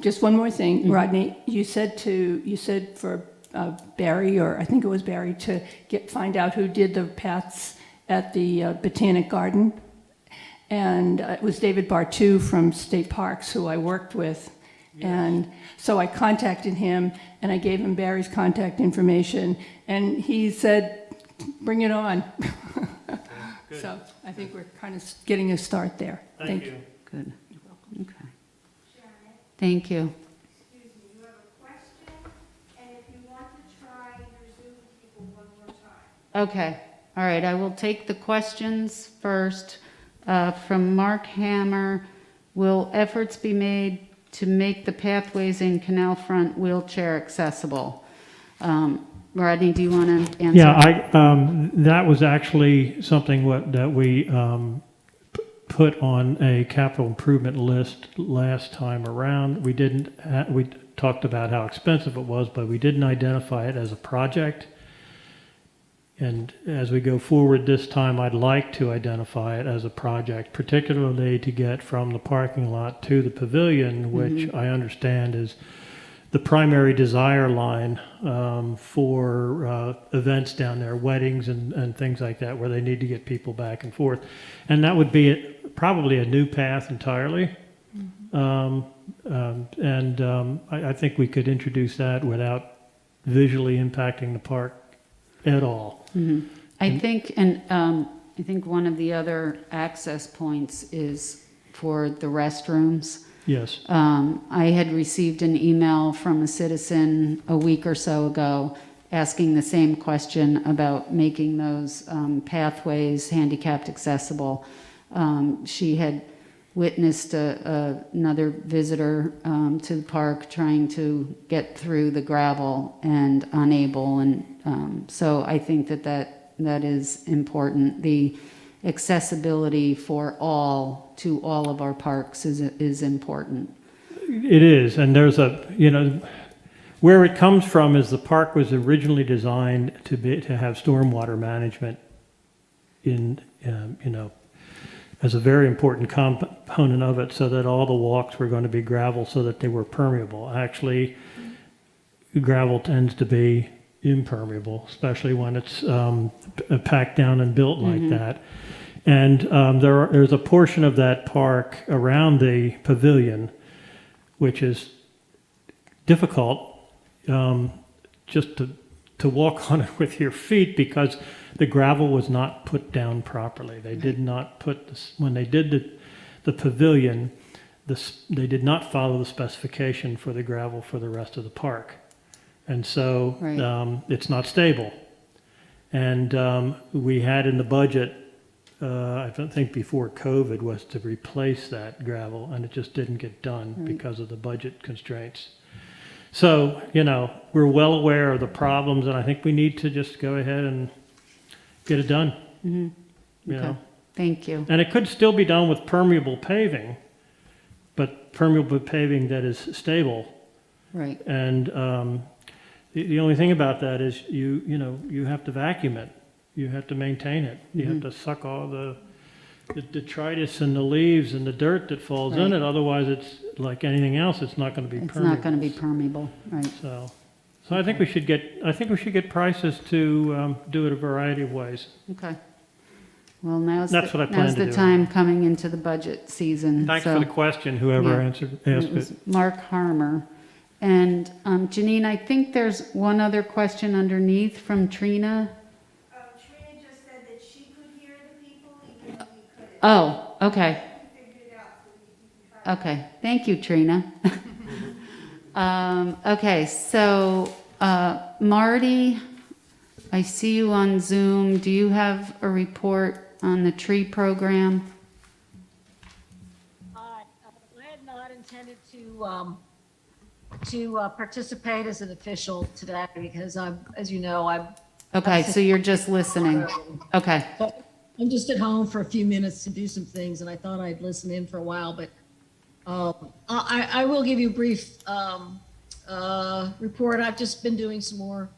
Just one more thing, Rodney, you said for Barry, or I think it was Barry, to find out who did the paths at the Botanic Garden. And it was David Bartu from State Parks, who I worked with. And so I contacted him, and I gave him Barry's contact information, and he said, bring it on. Good. So I think we're kind of getting a start there. Thank you. Good. Okay. Thank you. Excuse me, you have a question, and if you want to try your Zoom people one more time. Okay, all right, I will take the questions first. From Mark Hammer, will efforts be made to make the pathways in Canalfront wheelchair accessible? Rodney, do you want to answer? Yeah, that was actually something that we put on a capital improvement list last time around. We talked about how expensive it was, but we didn't identify it as a project. And as we go forward this time, I'd like to identify it as a project, particularly to get from the parking lot to the pavilion, which I understand is the primary desire line for events down there, weddings and things like that, where they need to get people back and forth. And that would be probably a new path entirely. I think we could introduce that without visually impacting the park at all. I think one of the other access points is for the restrooms. Yes. I had received an email from a citizen a week or so ago asking the same question about making those pathways handicapped accessible. She had witnessed another visitor to the park trying to get through the gravel and unable, and so I think that is important. The accessibility for all to all of our parks is important. It is, and there's where it comes from is the park was originally designed to have stormwater management in as a very important component of it, so that all the walks were going to be gravel, so that they were permeable. Actually, gravel tends to be impermeable, especially when it's packed down and built like that. And there's a portion of that park around the pavilion which is difficult just to walk on it with your feet, because the gravel was not put down properly. They did not put this, when they did the pavilion, they did not follow the specification for the gravel for the rest of the park. And so it's not stable. And we had in the budget, I think before COVID, was to replace that gravel, and it just didn't get done because of the budget constraints. So, we're well aware of the problems, and I think we need to just go ahead and get it done. You know. Thank you. And it could still be done with permeable paving, but permeable paving that is stable. Right. And the only thing about that is you have to vacuum it. You have to maintain it. You have to suck all the detritus and the leaves and the dirt that falls in it. Otherwise, it's like anything else. It's not going to be permeable. It's not going to be permeable, right? So I think we should get prices to do it a variety of ways. Okay. Well, now's That's what I plan now's to the do. time coming into the budget season. Thanks so, for the question, whoever asked it it. was Mark Harmer. And Janine, I think there's one other question underneath from Trina. Trina just said that she could hear the people, even though we couldn't. Oh, okay. We figured it out, so we can try. Okay, thank you, Trina. Okay, so Marty, I see you on Zoom. Do you have a report on the tree program? I had not intended to participate as an official today because as you know, I'm. Okay, so you're just listening. Okay, I'm just at home for a few minutes to do some things, and I thought I'd listen in for a while, but I will give you a brief report. I've just been doing some more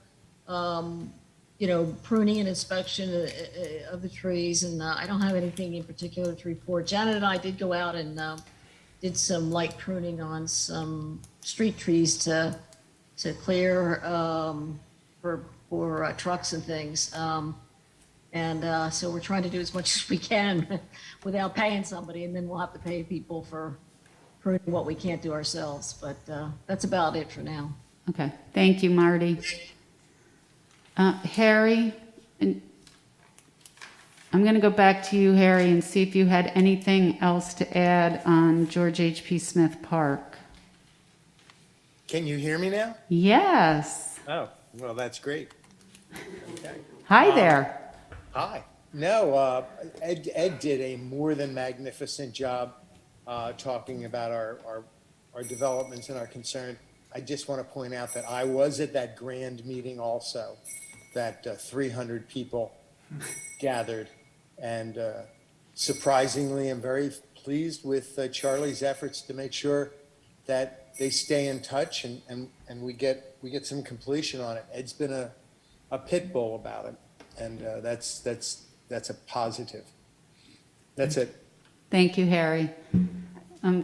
pruning and inspection of the trees, and I don't have anything in particular to report. Janet and I did go out and did some light pruning on some street trees to clear for trucks and things. So we're trying to do as much as we can without paying somebody, and then we'll have to pay people for pruning what we can't do ourselves. But that's about it for now. Okay, thank you, Marty. Harry, and I'm going to go back to you, Harry, and see if you had anything else to add on George H.P. Smith Park. Can you hear me now? Yes. Oh, well, that's great. Okay. Hi there. Hi. No, Ed did a more than magnificent job talking about our developments and our concern. I just want to point out that I was at that grand meeting also, that 300 people gathered. And surprisingly, I'm very pleased with Charlie's efforts to make sure that they stay in touch and we get some completion on it. Ed's been a pit bull about it, and that's a positive. That's it. Thank you, Harry.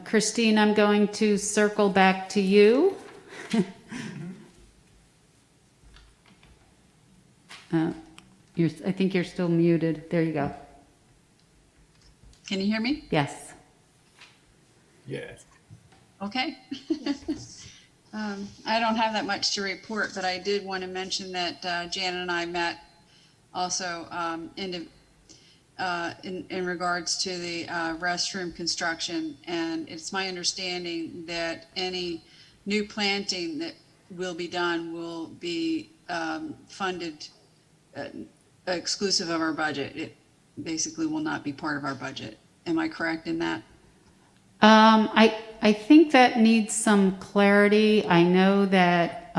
Christine, I'm going to circle back to you. I think you're still muted. There you go. Can you hear me? Yes. Yes. Okay. I don't have that much to report, but I did want to mention that Janet and I met also in regards to the restroom construction, and it's my understanding that any new planting that will be done will be funded exclusive of our budget. It basically will not be part of our budget. Am I correct in that? I think that needs some clarity. I know that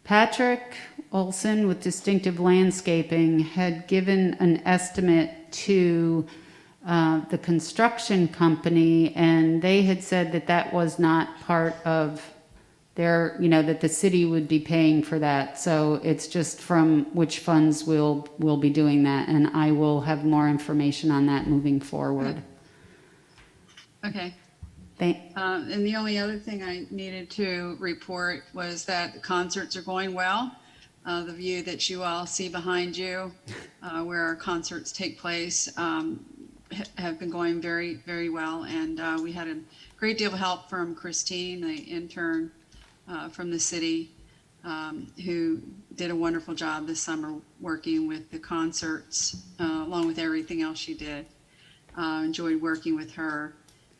Patrick Olson with Distinctive Landscaping had given an estimate to the construction company, and they had said that that was not part of their, that the city would be paying for that. So it's just from which funds will be doing that, and I will have more information on that moving forward. Okay. And the only other thing I needed to report was that the concerts are going well. The view that you all see behind you, where our concerts take place, have been going very, very well. And we had a great deal of help from Christine, the intern from the city, who did a wonderful job this summer working with the concerts, along with everything else she did. Enjoyed working with her.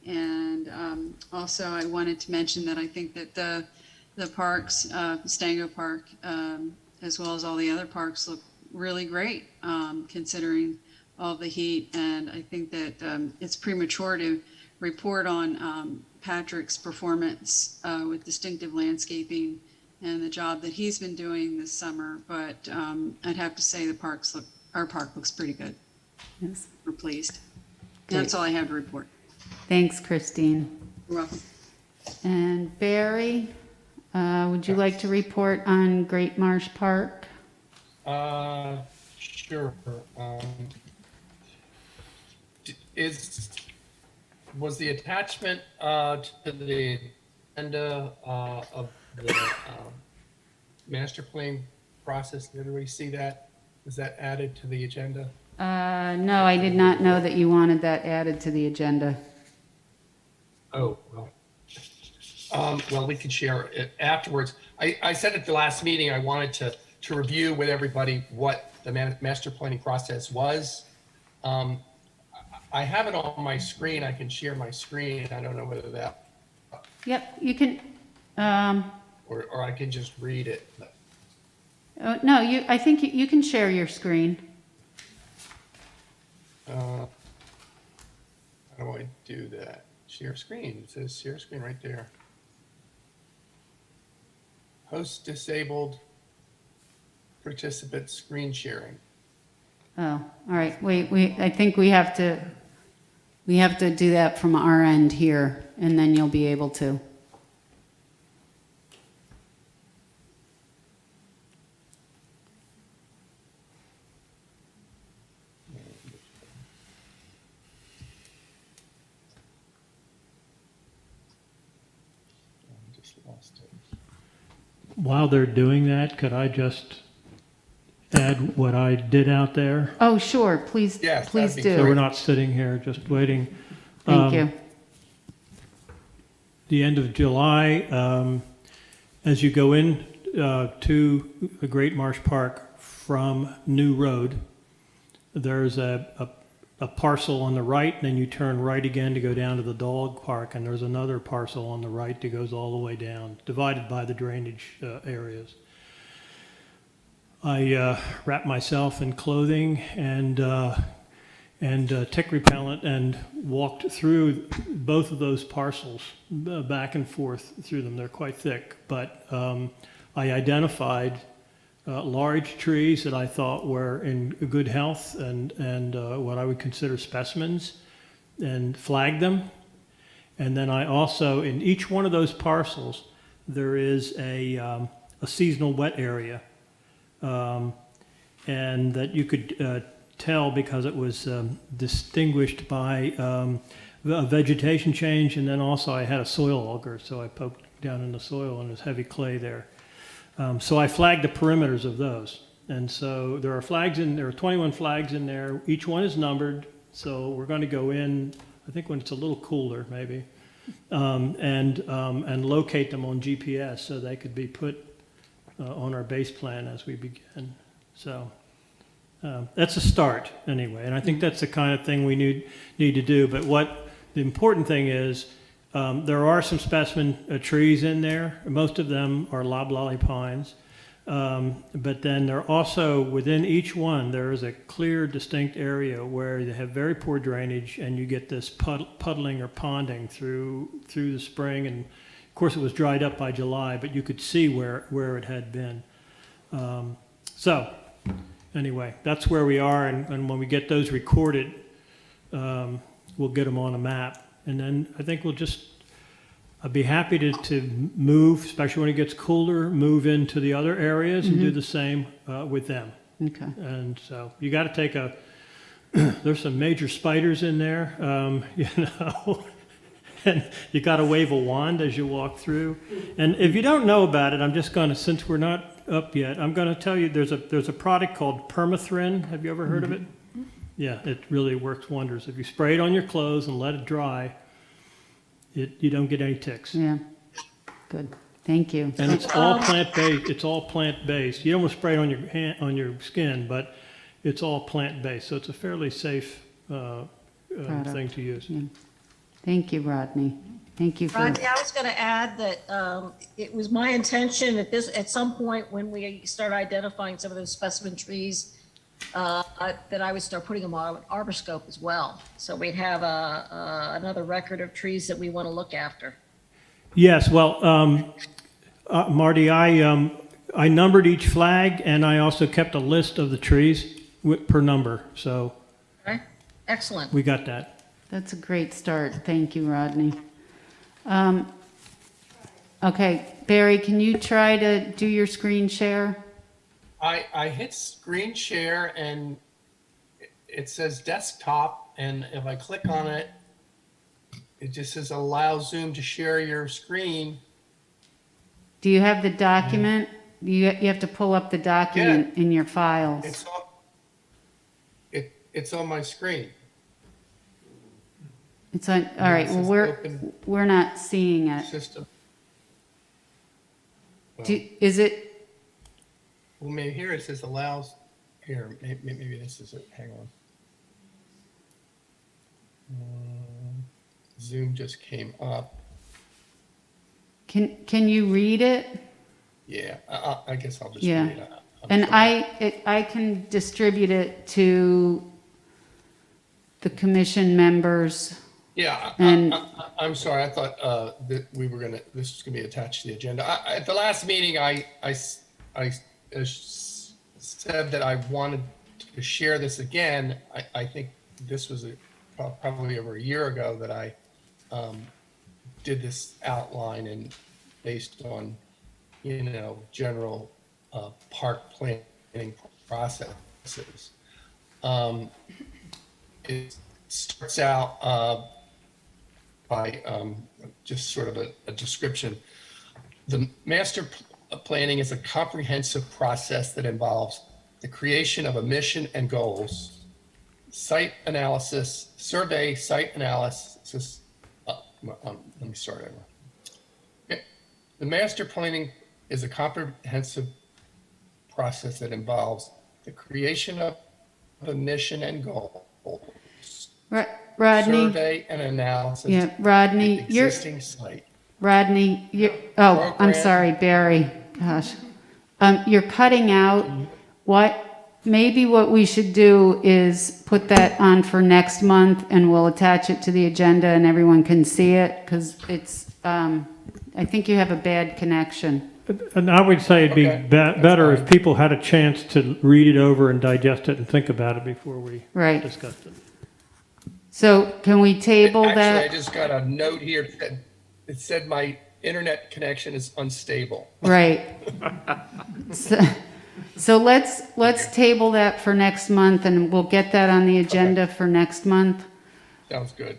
And also I wanted to mention that I think that the parks, Stango Park, as well as all the other parks, look really great, considering all the heat. And I think that it's premature to report on Patrick's performance with Distinctive Landscaping and the job that he's been doing this summer. But I'd have to say our park looks pretty good. Yes. We're pleased. That's all I have to report. Thanks, Christine. You're welcome. And Barry, would you like to report on Great Marsh Park? Sure. Was the attachment to the agenda of the master plan process, did everybody see that? Was that added to the agenda? No, I did not know that you wanted that added to the agenda. Oh, well, we can share it afterwards. I said at the last meeting, I wanted to review with everybody what the master planning process was. I have it on my screen. I can share my screen. I don't know whether that. Yep, you can. Or I can just read it. No, I think you can share your screen. How do I do that? Share screen. It says share screen right there. Host disabled, participant screen sharing. Oh, all right. Wait, I think we have to do that from our end here, and then you'll be able to. lost it. While they're doing that, could I just add what I did out there? Oh, sure, please, Yes, please that'd be So we're do. not sitting here just waiting. Thank you. The end of July, as you go in to the Great Marsh Park from New Road, there's a parcel on the right, and then you turn right again to go down to the dog park, and there's another parcel on the right that goes all the way down, divided by the drainage areas. I wrapped myself in clothing and tick repellent and walked through both of those parcels, back and forth through them. They're quite thick, but I identified large trees that I thought were in good health and what I would consider specimens, and flagged them. And then I also, in each one of those parcels, there is a seasonal wet area, and that you could tell because it was distinguished by a vegetation change, and then also I had a soil auger, so I poked down in the soil and there's heavy clay there. So I flagged the perimeters of those. And so there are 21 flags in there. Each one is numbered. So we're going to go in, I think when it's a little cooler maybe, and locate them on GPS so they could be put on our base plan as we begin. So that's a start anyway. And I think that's the kind of thing we need to do. But what the important thing is, there are some specimen trees in there. Most of them are loblolly pines. But then there also, within each one, there is a clear, distinct area where they have very poor drainage, and you get this puddling or ponding through the spring. And of course, it was dried up by July, but you could see where it had been. So anyway, that's where we are. And when we get those recorded, we'll get them on a map. And then I think I'd be happy to move, especially when it gets cooler, move into the other areas and do the same with them. Okay. And so you got to take there's some major spiders in there, and you got to wave a wand as you walk through. And if you don't know about it, I'm just going to, since we're not up yet, I'm going to tell you there's a product called Permethrin. Have you ever heard of it? Yeah, it really works wonders. If you spray it on your clothes and let it dry, you don't get any ticks. Yeah, good. Thank you. And it's all plant-based. It's all plant-based. You don't want to spray it on your skin, but it's all plant-based, so it's a fairly safe thing to use. Yeah. Thank you, Rodney. Thank you for. Rodney, I was going to add that it was my intention at some point when we start identifying some of those specimen trees, that I would start putting them on an arborscope as well. So we'd have another record of trees that we want to look after. Yes, well, Marty, I numbered each flag, and I also kept a list of the trees per number. So Okay, excellent. we got that. That's a great start. Thank you, Rodney. Okay, Barry, can you try to do your screen share? I hit screen share and it says desktop, and if I click on it, it just says allow Zoom to share your screen. Do you have the document? You have to pull up the document in your files. It's on my screen. It's on, all right, well, we're not seeing it. System. Is it, Well, maybe here it says allows, here, maybe this is it, hang on. Zoom just came up. can you read it? Yeah, I guess I'll just Yeah. read it. And I can distribute it to the commission members. Yeah, And- I'm sorry, I thought that this was gonna be attached to the agenda. At the last meeting, I said that I wanted to share this again. I think this was probably over a year ago that I did this outline, and based on, general park planning processes. It starts out by just sort of a description The planning is a comprehensive process that involves the creation of a mission and goals, site analysis, survey, site analysis. Let me start over. Okay. The master planning is a comprehensive process that involves the creation of a mission and goals, Rodney, survey and analysis. yeah, Rodney, of the existing site. Rodney, oh, I'm Program. sorry, Barry, gosh. You're cutting out. Maybe what we should do is put that on for next month and we'll attach it to the agenda and everyone can see it, because it's, I think you have a bad connection. And I would say it'd be Okay, better fine. if people had a chance to read it over and digest it and think about it before we Right. discussed it. So can we table Actually, I that? just got a note here that said my internet connection is unstable. Right. So let's table that for next month and we'll get that on the agenda for next month. Sounds good.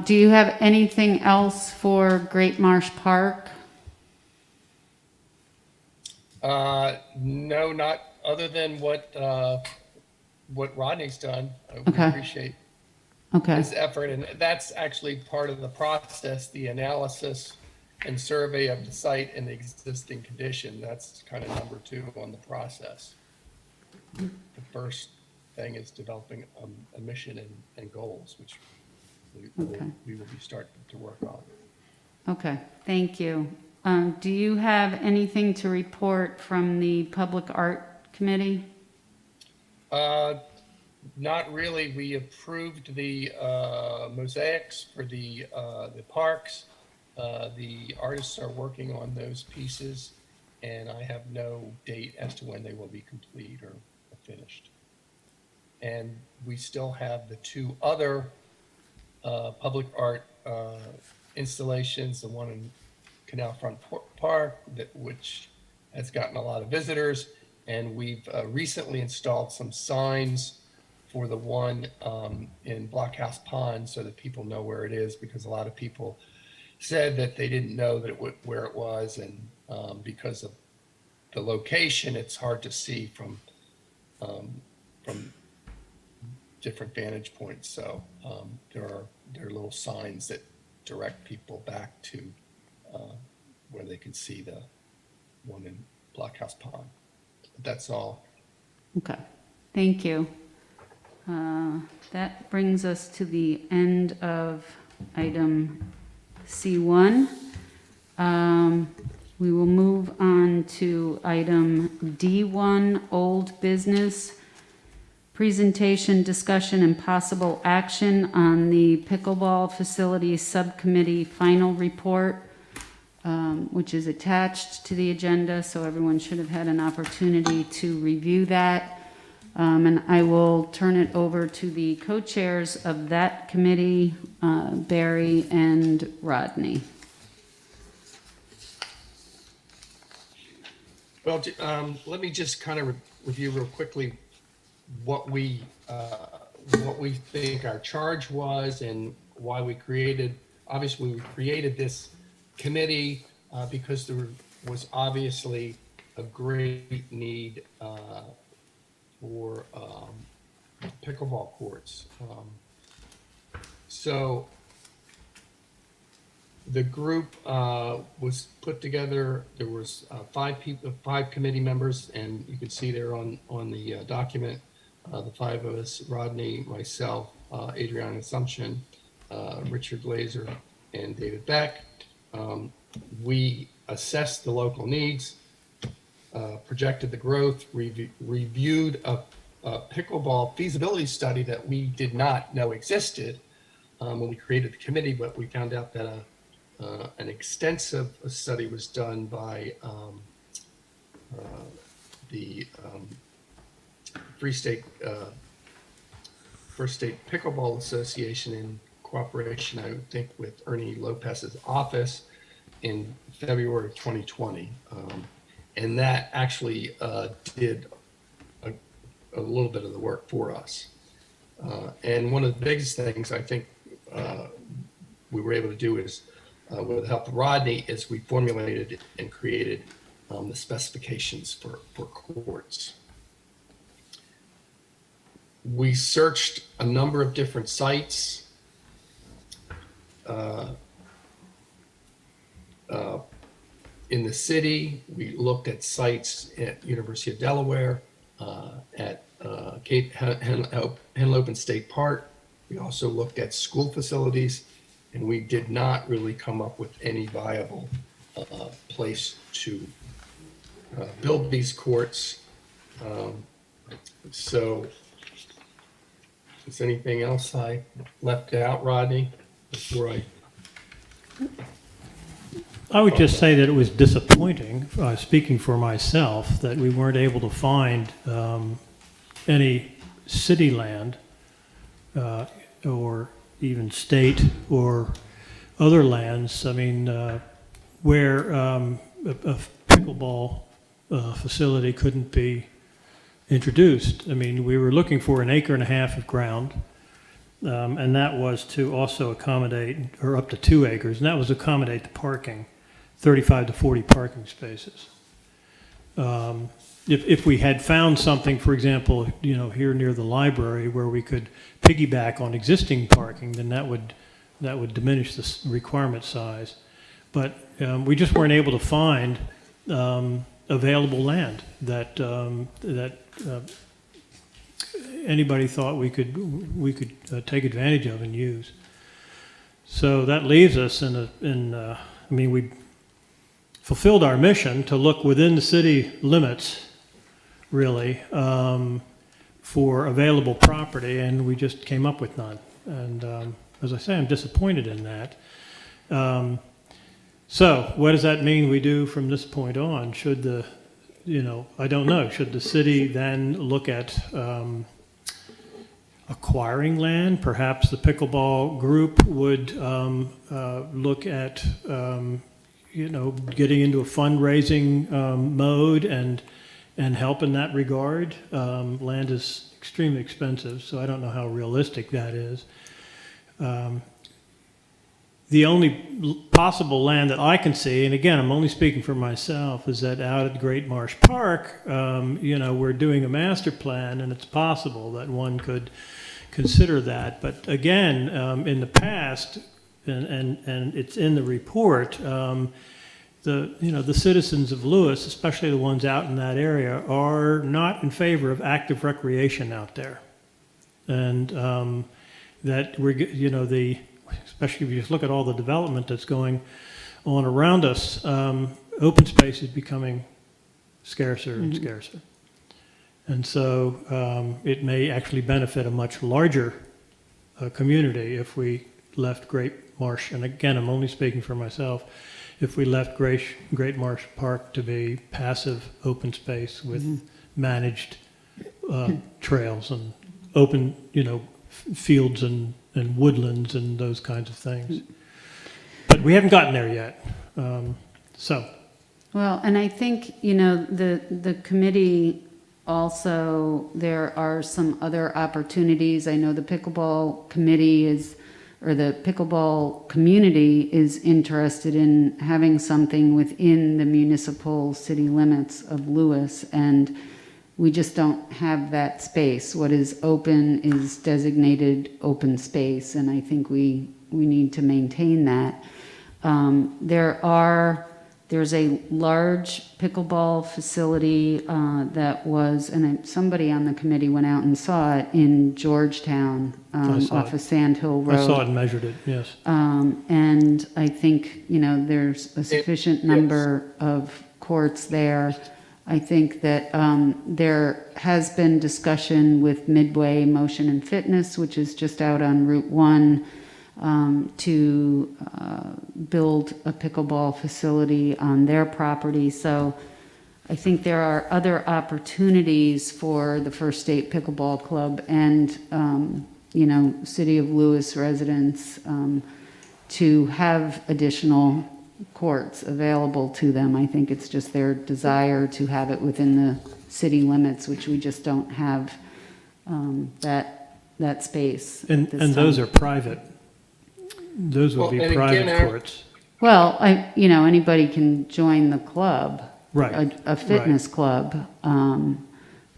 Do you have anything else for Great Marsh Park? No, not other than what Rodney's done. I Okay. appreciate Okay, his effort, and that's actually part of the process, the analysis and survey of the site and the existing condition. That's kind of number 2 on the process. The first thing is developing a mission and goals, which Okay. we will be starting to work on. okay, thank you. Do you have anything to report from the Public Art Committee? Not really. We approved the mosaics for the parks. The artists are working on those pieces, and I have no date as to when they will be complete or finished. And we still have the 2 other public art installations, the one in Canalfront Park, which has gotten a lot of visitors, and we've recently installed some signs for the one in Blockhouse Pond so that people know where it is, because a lot of people said that they didn't know that where it was, and because of the location, it's hard to see from different vantage points. So there are little signs that direct people back to where they can see the one in Blockhouse Pond. That's all. Okay, thank you. That brings us to the end of item C1. We will move on to item D1, old business. Presentation, discussion, and possible action on the Pickleball Facility Subcommittee final report, which is attached to the agenda, so everyone should have had an opportunity to review that. And I will turn it over to the co-chairs of that committee, Barry and Rodney. Well, let me just kind of review real quickly what we think our charge was and why we created. Obviously, we created this committee because there was obviously a great need for pickleball courts. So the group was put together. There was 5 people, 5 committee members, and you can see there on the document, the 5 of us: Rodney, myself, Adriana Assumption, Richard Glazer, and David Beck. We assessed the local needs, projected the growth, reviewed a pickleball feasibility study that we did not know existed when we created the committee, but we found out that an extensive study was done by the First State Pickleball Association in cooperation, I would think, with Ernie Lopez's office in February of 2020. And that actually did a little bit of the work for us. And one of the biggest things I think we were able to do is with the help of Rodney, is we formulated and created the specifications for courts. We searched a number of different sites. In the city, we looked at sites at University of Delaware, at Henlopen State Park. We also looked at school facilities, and we did not really come up with any viable place to build these courts. So, is anything else I left out, Rodney, before I would just say that it was disappointing, speaking for myself, that we weren't able to find any city land or even state or other lands, I mean, where a pickleball facility couldn't be introduced. I mean, we were looking for 1.5 acres of ground, and that was to also accommodate, or up to 2 acres, and that was to accommodate the parking, 35 to 40 parking spaces. If we had found something, for example, you know, here near the library where we could piggyback on existing parking, then that would diminish the requirement size. But we just weren't able to find available land that anybody thought we could take advantage of and use. So that leaves us I mean, we fulfilled our mission to look within the city limits, really, for available property, and we just came up with none. And as I say, I'm disappointed in that. So what does that mean we do from this point on? Should I don't know, should the city then look at acquiring land? Perhaps the pickleball group would look at getting into a fundraising mode and help in that regard. Land is extremely expensive, so I don't know how realistic that is. The only possible land that I can see, and again, I'm only speaking for myself, is that out at Great Marsh Park, we're doing a master plan, and it's possible that one could consider that. But again, in the past, and it's in the report, the citizens of Lewes, especially the ones out in that area, are not in favor of active recreation out there, and that especially if you just look at all the development that's going on around us, open space is becoming scarcer and scarcer. And so it may actually benefit a much larger community if we left Great Marsh, and again, I'm only speaking for myself, if we left Great Marsh Park to be passive open space with managed trails and open, fields and woodlands and those kinds of things. But we haven't gotten there yet. Well, and I think, the committee also, there are some other opportunities. I know the pickleball committee the pickleball community is interested in having something within the municipal city limits of Lewes, and we just don't have that space. What is open is designated open space, and I think we need to maintain that. There's a large pickleball facility that was, and somebody on the committee went out and saw it in Georgetown off of Sand Hill Road. I saw it and measured it, yes. And I think, there's a sufficient number of courts there. I think that there has been discussion with Midway Motion and Fitness, which is just out on Route 1, to build a pickleball facility on their property. So I think there are other opportunities for the First State Pickleball Club and, City of Lewes residents to have additional courts available to them. I think it's just their desire to have it within the city limits, which we just don't have that space. And those are private. Those would be private courts. Well, anybody can join the club. Right. A fitness club,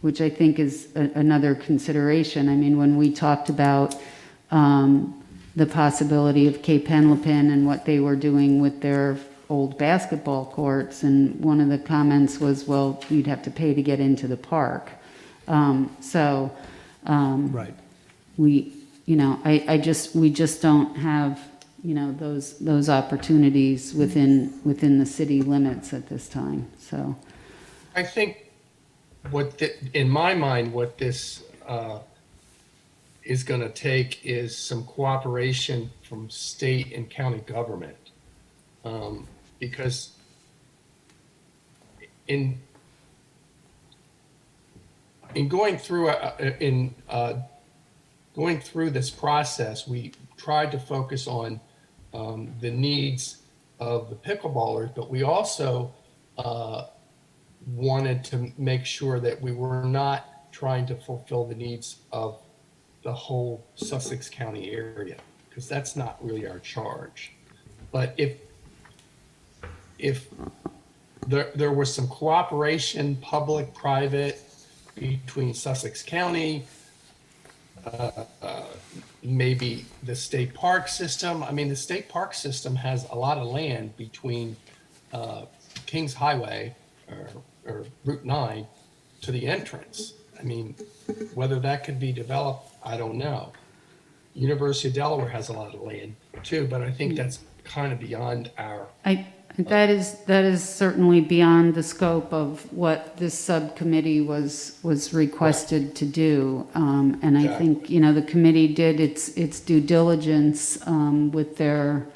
which I think is another consideration. I mean, when we talked about the possibility of Cape Henlopen and what they were doing with their old basketball courts, and one of the comments was, well, you'd have to pay to get into the park. Right. We just don't have, those opportunities within the city limits at this time, so. I think in my mind, what this is going to take is some cooperation from state and county government. Because in going through this process, we tried to focus on the needs of the pickleballers, but we also wanted to make sure that we were not trying to fulfill the needs of the whole Sussex County area, because that's not really our charge. But if there was some cooperation, public, private, between Sussex County, maybe the state park system. I mean, the state park system has a lot of land between Kings Highway or Route 9 to the entrance. I mean, whether that could be developed, I don't know. University of Delaware has a lot of land too, but I think that's kind of beyond our. That is certainly beyond the scope of what this subcommittee was requested to do. And I think, the committee did its due diligence with their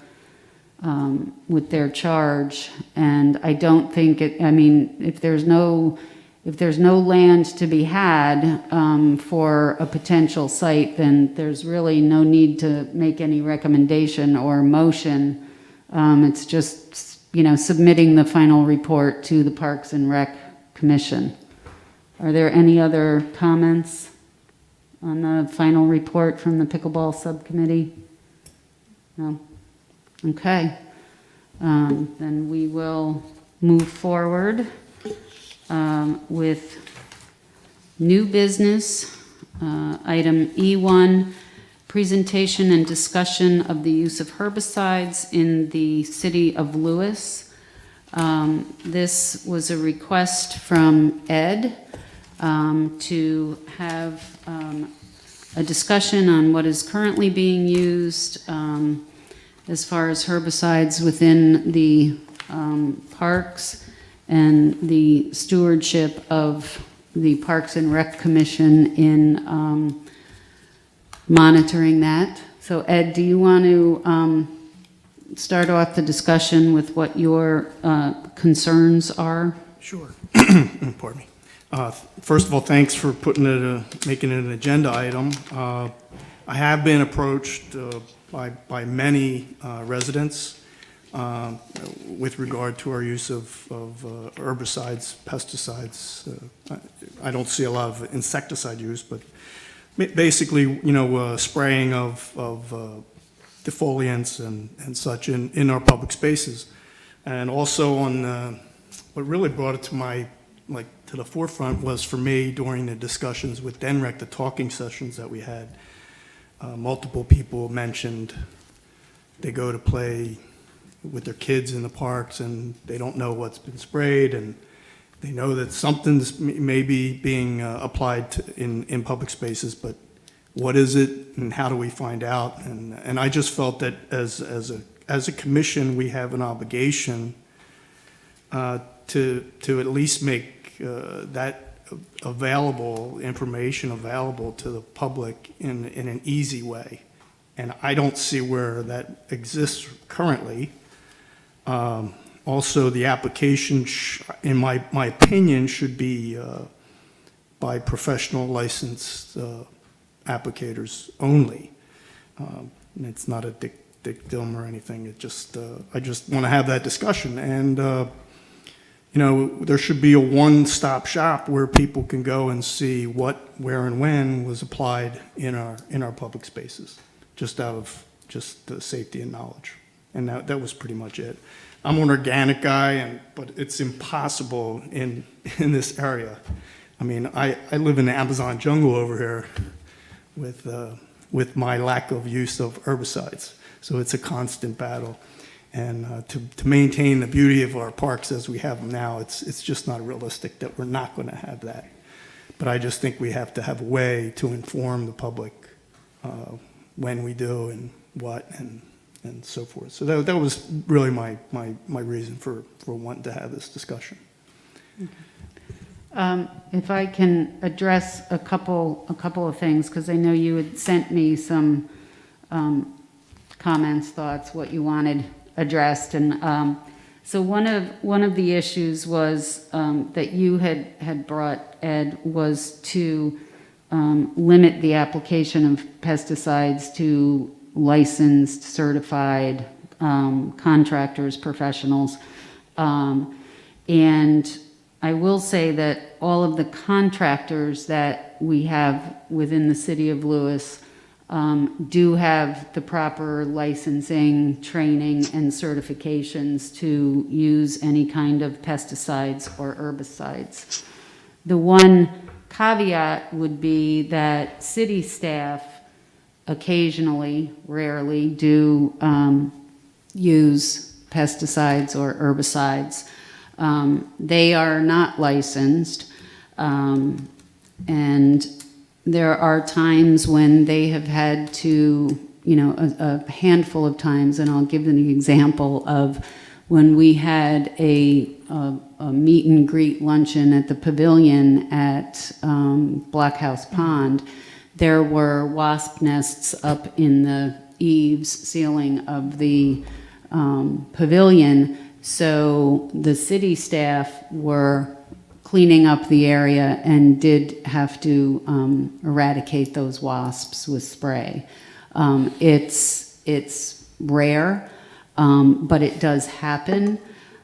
charge. And I don't think if there's no land to be had for a potential site, then there's really no need to make any recommendation or motion. It's just submitting the final report to the Parks and Rec Commission. Are there any other comments on the final report from the Pickleball Subcommittee? No? Okay. Then we will move forward with new business, item E1, presentation and discussion of the use of herbicides in the City of Lewes. This was a request from Ed to have a discussion on what is currently being used as far as herbicides within the parks and the stewardship of the Parks and Rec Commission in monitoring that. So Ed, do you want to start off the discussion with what your concerns are? Sure. Pardon me. First of all, thanks for making it an agenda item. I have been approached by many residents with regard to our use of herbicides, pesticides. I don't see a lot of insecticide use, but basically, spraying of defoliants and such in our public spaces. And also what really brought it to the forefront was for me during the discussions with DENREC, the talking sessions that we had. Multiple people mentioned they go to play with their kids in the parks and they don't know what's been sprayed, and they know that something's maybe being applied in public spaces, but what is it and how do we find out? And I just felt that as a commission, we have an obligation to at least make that information available to the public in an easy way. And I don't see where that exists currently. Also, the application, in my opinion, should be by professional licensed applicators only. It's not a dictum or anything. I just want to have that discussion. And there should be a one-stop shop where people can go and see what, where, and when was applied in our public spaces, just out of the safety and knowledge. And that was pretty much it. I'm an organic guy, but it's impossible in this area. I mean, I live in the Amazon jungle over here with my lack of use of herbicides. So it's a constant battle. And to maintain the beauty of our parks as we have them now, it's just not realistic that we're not going to have that. But I just think we have to have a way to inform the public when we do and what and so forth. So that was really my reason for wanting to have this discussion. If I can address a couple of things, because I know you had sent me some comments, thoughts, what you wanted addressed, and so one of the issues was that you had brought, Ed, was to limit the application of pesticides to licensed, certified contractors, professionals, and I will say that all of the contractors that we have within the City of Lewes do have the proper licensing, training, and certifications to use any kind of pesticides or herbicides. The one caveat would be that city staff occasionally, rarely, do use pesticides or herbicides. They are not licensed, and there are times when they have had to, a handful of times, and I'll give an example of when we had a meet and greet luncheon at the pavilion at Blockhouse Pond. There were wasp nests up in the eaves ceiling of the pavilion, so the city staff were cleaning up the area and did have to eradicate those wasps with spray. It's rare, but it does happen.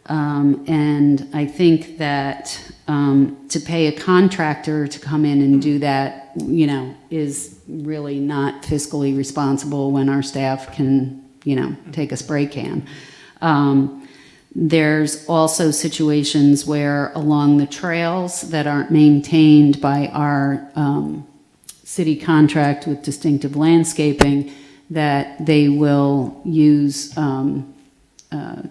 And I think that to pay a contractor to come in and do that, is really not fiscally responsible when our staff can, take a spray can. There's also situations where along the trails that aren't maintained by our city contract with Distinctive Landscaping, that they will use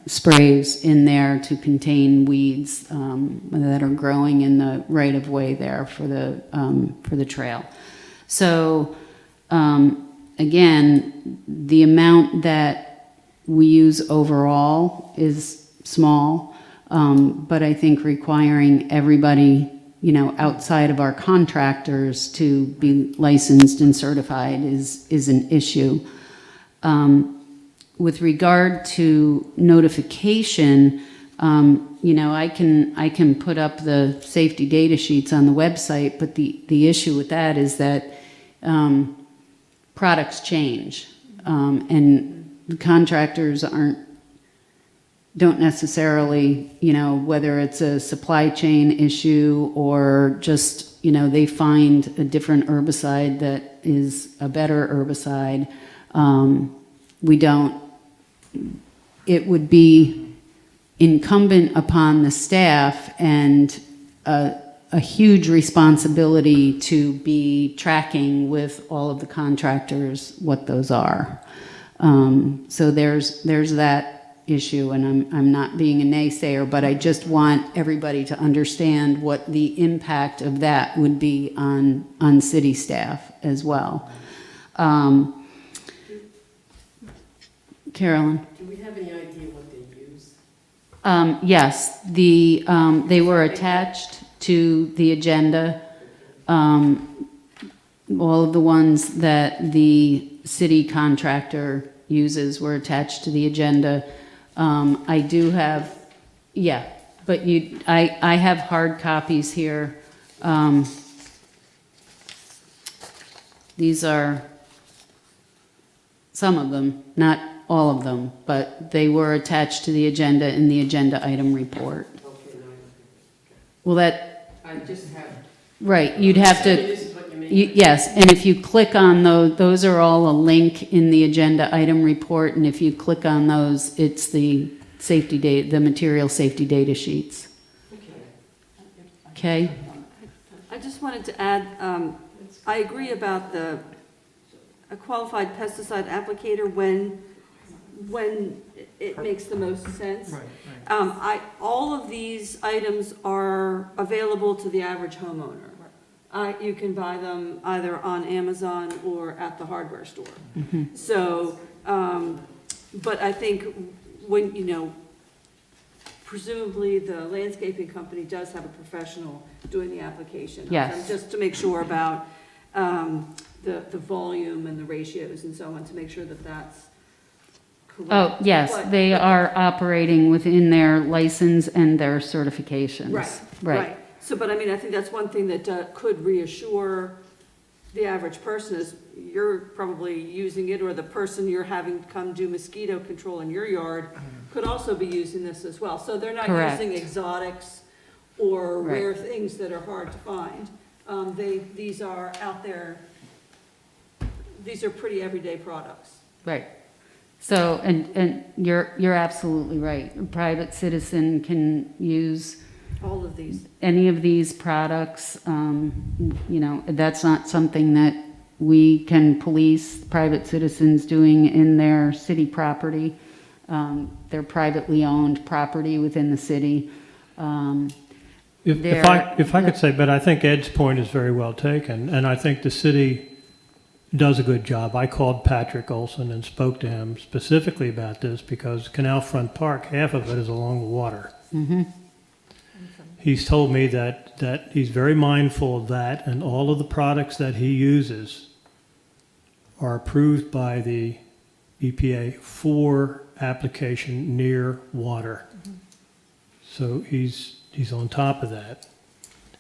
sprays in there to contain weeds that are growing in the right-of-way there for the trail. So again, the amount that we use overall is small, but I think requiring everybody, outside of our contractors to be licensed and certified is an issue. With regard to notification, I can put up the safety data sheets on the website, but the issue with that is that products change, and the contractors don't necessarily, whether it's a supply chain issue or just, they find a different herbicide that is a better herbicide. It would be incumbent upon the staff and a huge responsibility to be tracking with all of the contractors what those are. So there's that issue, and I'm not being a naysayer, but I just want everybody to understand what the impact of that would be on city staff as well. Carolyn? Do we have any idea what they use? Yes, they were attached to the agenda. All of the ones that the city contractor uses were attached to the agenda. I do have, but I have hard copies here. These are some of them, not all of them, but they were attached to the agenda in the agenda item report. Okay, no, Well, that, I just have. right, you'd have to, This is what you Yes, and if you click on those are all a link in the agenda item report, and if you click on those, it's the safety data, the material safety data sheets. Okay? I just wanted to add, I agree about a qualified pesticide applicator when it makes the most sense. All of these items are available to the average homeowner. You can buy them either on Amazon or at the hardware store. So, but I think when, presumably the landscaping company does have a professional doing the application. Yes. Just to make sure about the volume and the ratios and so on, to make sure that that's correct. Oh, yes, they are operating within their license and their certifications. Right. So, but I mean, I think that's one thing that could reassure the average person is you're probably using it, or the person you're having come do mosquito control in your yard could also be using this as well. So they're not Correct. using exotics or Right. rare things that are hard to find. These are out there, these are pretty everyday products. Right. So, and you're absolutely right. A private citizen can use All of these. any of these products. That's not something that we can police private citizens doing in their city property. They're privately owned property within the city. If I could say, but I think Ed's point is very well taken, and I think the city does a good job. I called Patrick Olson and spoke to him specifically about this because Canalfront Park, half of it is along the water. He's told me that he's very mindful of that, and all of the products that he uses are approved by the EPA for application near water. So he's on top of that.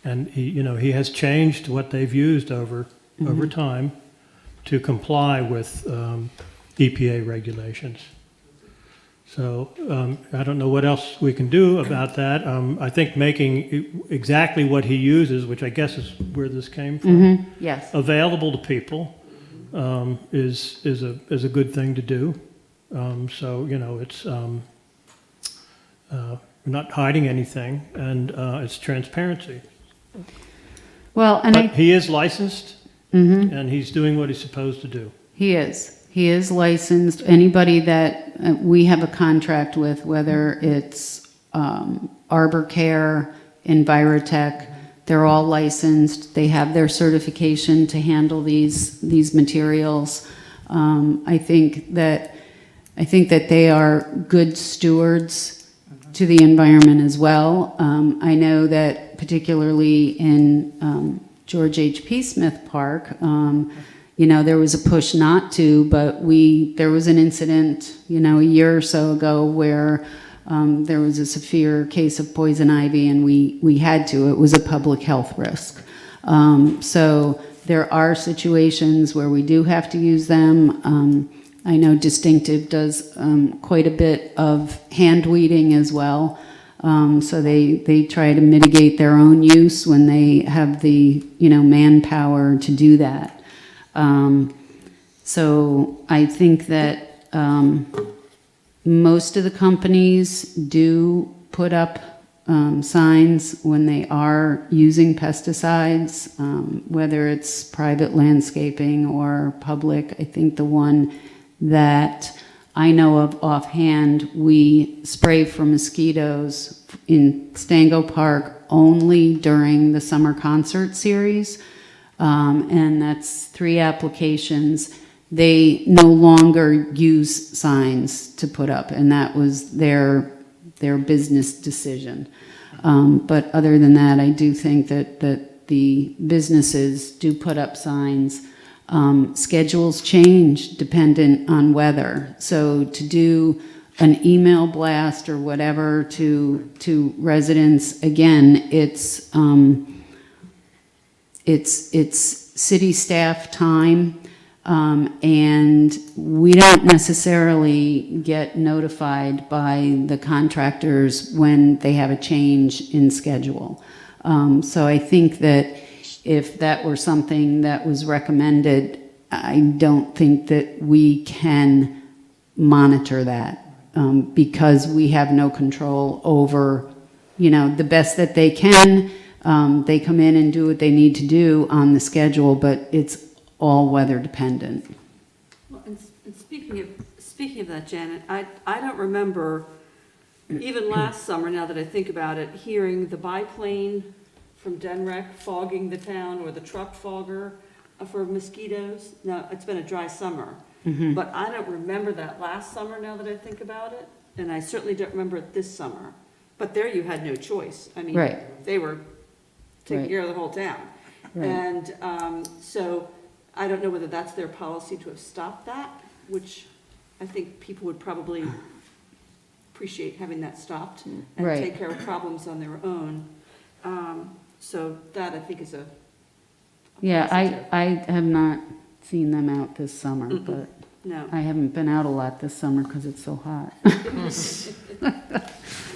And he has changed what they've used over time to comply with EPA regulations. So I don't know what else we can do about that. I think making exactly what he uses, which I guess is where this came from, Yes. available to people is a good thing to do. So it's we're not hiding anything, and it's transparency. Well, and But he is licensed, and he's doing what he's supposed to do. He is. He is licensed. Anybody that we have a contract with, whether it's Arbor Care, Envirotech, they're all licensed. They have their certification to handle these materials. I think that they are good stewards to the environment as well. I know that particularly in George H.P. Smith Park, there was a push not to, but there was an incident, a year or so ago where there was a severe case of poison ivy, and we had to. It was a public health risk. So there are situations where we do have to use them. I know Distinctive does quite a bit of hand weeding as well. So they try to mitigate their own use when they have the manpower to do that. So I think that most of the companies do put up signs when they are using pesticides, whether it's private landscaping or public. I think the one that I know of offhand, we spray for mosquitoes in Stango Park only during the summer concert series. And that's 3 applications. They no longer use signs to put up, and that was their business decision. But other than that, I do think that the businesses do put up signs. Schedules change dependent on weather. So to do an email blast or whatever to residents, again, it's city staff time, and we don't necessarily get notified by the contractors when they have a change in schedule. So I think that if that were something that was recommended, I don't think that we can monitor that, because we have no control over, the best that they can. They come in and do what they need to do on the schedule, but it's all weather dependent. Well, and speaking of that, Janet, I don't remember, even last summer, now that I think about it, hearing the biplane from Denrec fogging the town, or the truck fogger for mosquitoes. Now, it's been a dry summer, but I don't remember that last summer, now that I think about it, and I certainly don't remember it this summer. But there you had no choice. I mean, Right. they were taking Right. care of the whole town. Right. And so I don't know whether that's their policy to have stopped that, which I think people would probably appreciate having that stopped and Right. take care of problems on their own. So that, I think, is a Yeah, positive. I have not seen them out this summer, but No. I haven't been out a lot this summer because it's so hot.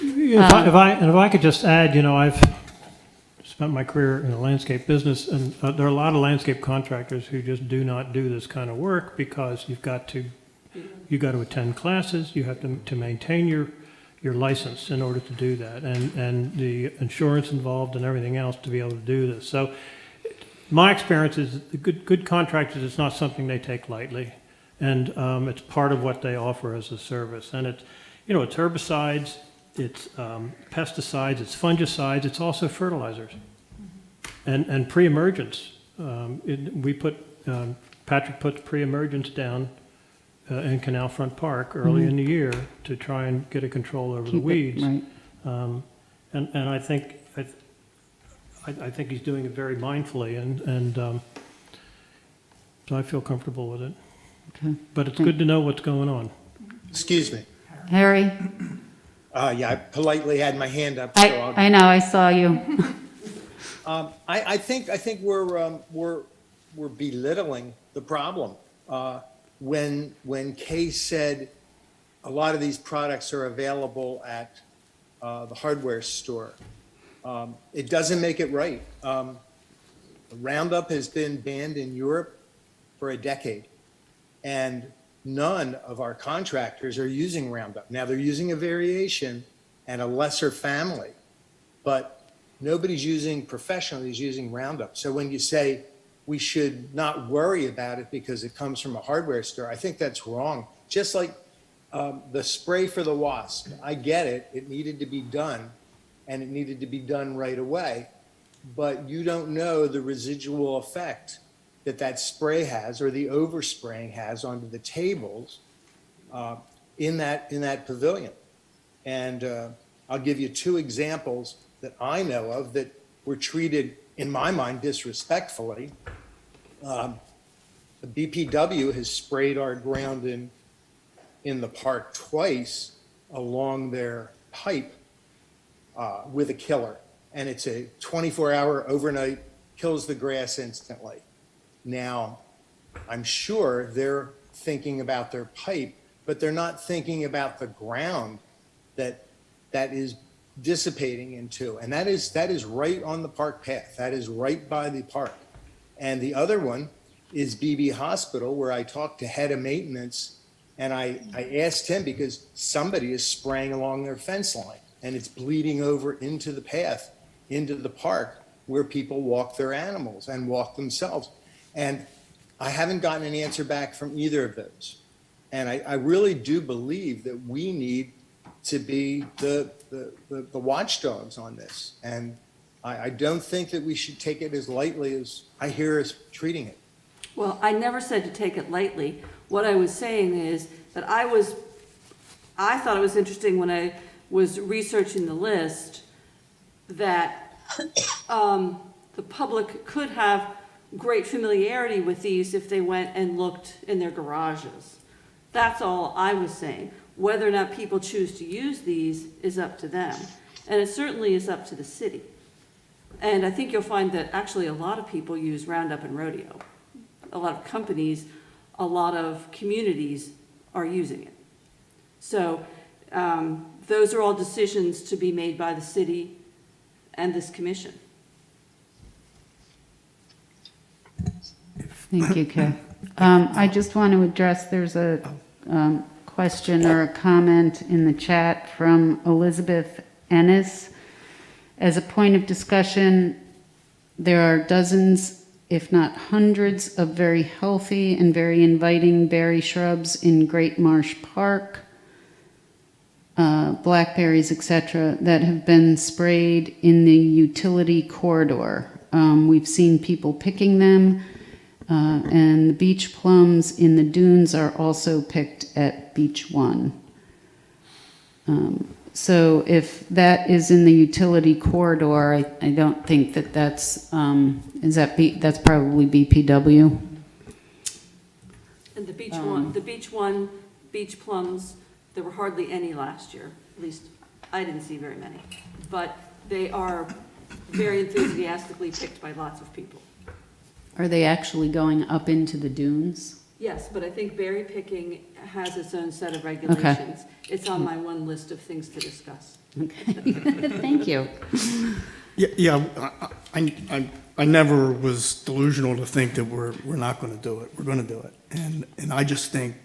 If I could just add, I've spent my career in the landscape business, and there are a lot of landscape contractors who just do not do this kind of work because you've got to attend classes, you have to maintain your license in order to do that, and the insurance involved and everything else to be able to do this. So my experience is the good contractors, it's not something they take lightly, and it's part of what they offer as a service. And it's herbicides, it's pesticides, it's fungicides, it's also fertilizers, and pre-emergence. Patrick put pre-emergence down in Canalfront Park early in the year to try and get a control over the Keep it, weeds. right. And I think he's doing it very mindfully, and so I feel comfortable with it. Okay. But it's good to know what's going on. Excuse me. Harry, Yeah, I politely had my hand up, so I'll I know, I saw you. I think we're belittling the problem. When Kay said a lot of these products are available at the hardware store, it doesn't make it right. Roundup has been banned in Europe for a decade, and none of our contractors are using Roundup. Now, they're using a variation and a lesser family, but nobody's professionally is using Roundup. So when you say we should not worry about it because it comes from a hardware store, I think that's wrong. Just like the spray for the wasp, I get it, it needed to be done, and it needed to be done right away, but you don't know the residual effect that spray has, or the overspraying has onto the tables in that pavilion. And I'll give you two examples that I know of that were treated, in my mind, disrespectfully. The BPW has sprayed our ground in the park twice along their pipe with a killer. And it's a 24-hour overnight, kills the grass instantly. Now, I'm sure they're thinking about their pipe, but they're not thinking about the ground that is dissipating into. And that is right on the park path. That is right by the park. And the other one is BB Hospital, where I talked to head of maintenance, and I asked him because somebody is spraying along their fence line, and it's bleeding over into the path, into the park, where people walk their animals and walk themselves. And I haven't gotten an answer back from either of those. And I really do believe that we need to be the watchdogs on this. And I don't think that we should take it as lightly as I hear us treating it. Well, I never said to take it lightly. What I was saying is that I thought it was interesting when I was researching the list that the public could have great familiarity with these if they went and looked in their garages. That's all I was saying. Whether or not people choose to use these is up to them. And it certainly is up to the city. And I think you'll find that actually a lot of people use Roundup and Rodeo. A lot of companies, a lot of communities are using it. So those are all decisions to be made by the city and this commission. Thank you, Kay. I just want to address, there's a question or a comment in the chat from Elizabeth Ennis. As a point of discussion, there are dozens, if not hundreds, of very healthy and very inviting berry shrubs in Great Marsh Park, blackberries, etc., that have been sprayed in the utility corridor. We've seen people picking them, and the beach plums in the dunes are also picked at Beach 1. So if that is in the utility corridor, I don't think that that's, that's probably BPW. And the beach beach plums, there were hardly any last year. At least I didn't see very many. But they are very enthusiastically picked by lots of people. Are they actually going up into the dunes? Yes, but I think berry picking has its own set of regulations. It's on my one list of things to discuss. Okay, thank you. Yeah, I never was delusional to think that we're not going to do it. We're going to do it. And I just think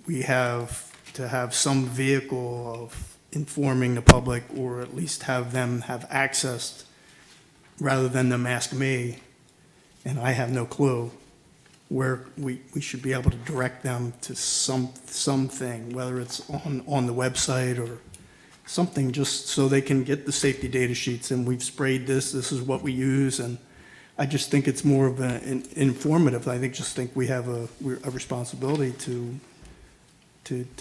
we have to have some vehicle of informing the public, or at least have them have access, rather than them ask me, and I have no clue, where we should be able to direct them to something, whether it's on the website or something, just so they can get the safety data sheets, and we've sprayed this is what we use. And I just think it's more of an informative. I just think we have a responsibility to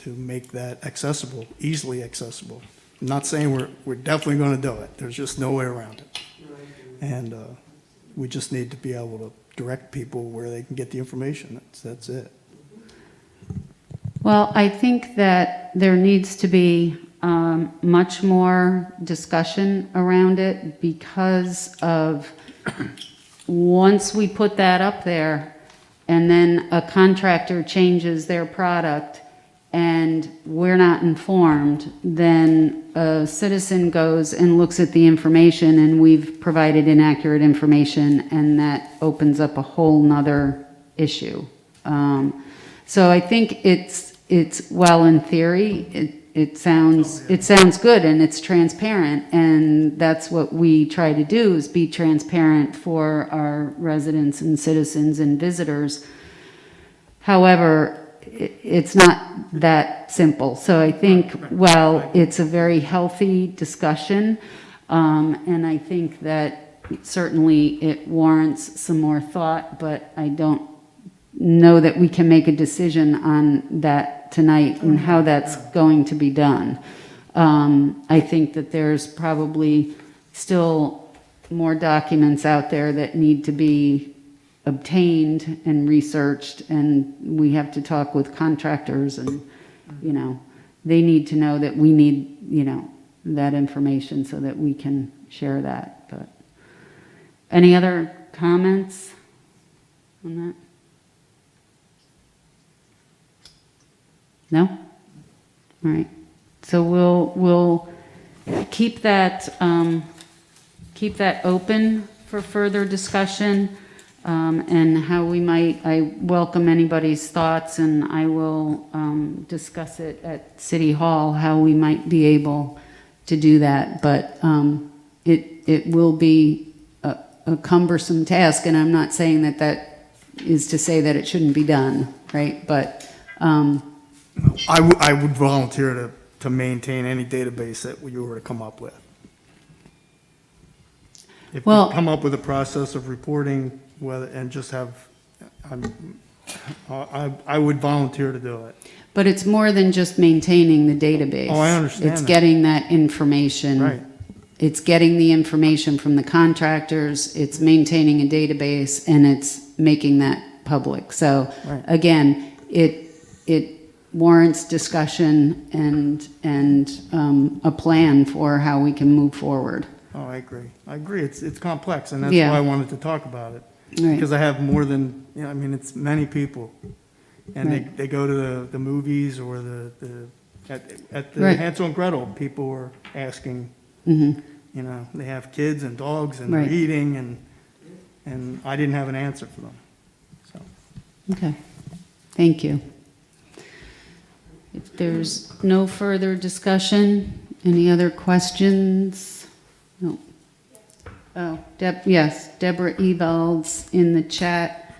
make that accessible, easily accessible. I'm not saying we're definitely going to do it. There's just no way around it. And we just need to be able to direct people where they can get the information. That's it. Well, I think that there needs to be much more discussion around it, because of once we put that up there and then a contractor changes their product and we're not informed, then a citizen goes and looks at the information and we've provided inaccurate information, and that opens up a whole nother issue. So I think it's well, in theory, it sounds good and it's transparent, and that's what we try to do, is be transparent for our residents and citizens and visitors. However, it's not that simple. So I think, well, it's a very healthy discussion, and I think that certainly it warrants some more thought, but I don't know that we can make a decision on that tonight and how that's going to be done. I think that there's probably still more documents out there that need to be obtained and researched, and we have to talk with contractors, and they need to know that we need that information so that we can share that. But any other comments on that? No? All right. So we'll keep that open for further discussion. And how we might, I welcome anybody's thoughts, and I will discuss it at City Hall, how we might be able to do that. But it will be a cumbersome task, and I'm not saying that is to say that it shouldn't be done, right? But I would volunteer to maintain any database that you were to come up with. If you come up with a process of reporting, and just have, I would volunteer to do it. But it's more than just maintaining the database. Oh, I understand It's that. getting that information. Right. It's getting the information from the contractors, it's maintaining a database, and it's making that public. So Right. again, it warrants discussion and a plan for how we can move forward. Oh, I agree. It's complex, and that's Yeah. why I wanted to talk about it. Right. Because I have more than, it's many people. And Right. they go to the movies, or at the Right. Hansel and Gretel, people were asking, Mhm. they have kids and dogs, and Right. they're eating, and I didn't have an answer for them. Okay, thank you. If there's no further discussion, any other questions? No. Oh, yes, Deborah Ebalds in the chat.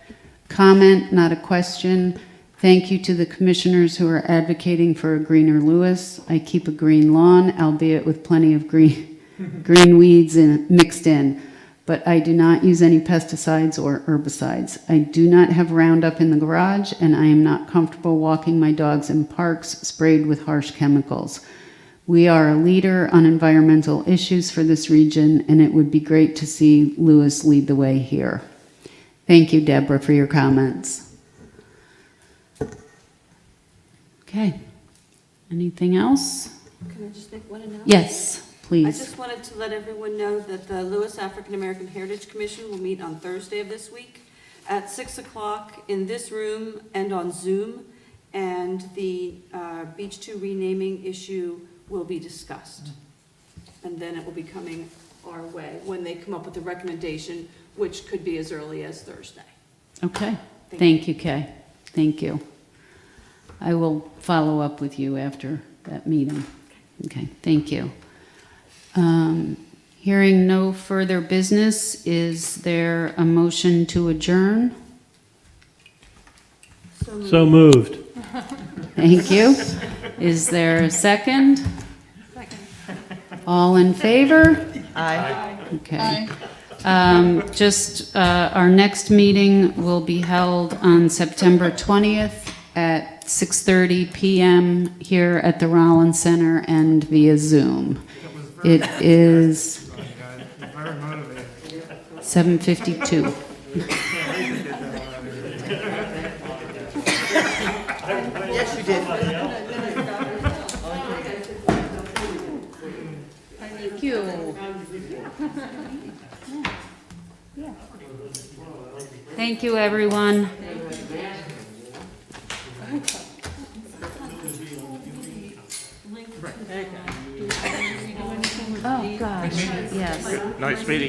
Comment, not a question. Thank you to the commissioners who are advocating for a greener Lewes. I keep a green lawn, albeit with plenty of green weeds mixed in, but I do not use any pesticides or herbicides. I do not have Roundup in the garage, and I am not comfortable walking my dogs in parks sprayed with harsh chemicals. We are a leader on environmental issues for this region, and it would be great to see Lewes lead the way here. Thank you, Deborah, for your comments. Okay. Anything else? Can I just make one announcement? Yes, I please. just wanted to let everyone know that the Lewes African American Heritage Commission will meet on Thursday of this week at 6 o'clock in this room and on Zoom, and the Beach 2 renaming issue will be discussed. And then it will be coming our way when they come up with a recommendation, which could be as early as Thursday. Okay. Thank you, Kay. Thank you. I will follow up with you after that meeting. Okay, thank you. Hearing no further business, is there a motion to adjourn? So moved. Thank you. Is there a second? Second. All in favor? Aye. Okay. Our next meeting will be held on September 20th at 6:30 p.m. here at the Rollins Center and via Zoom. It is 7:52. Yes, you did. Thank you. Thank you, everyone. Oh, gosh, yes. Nice meeting.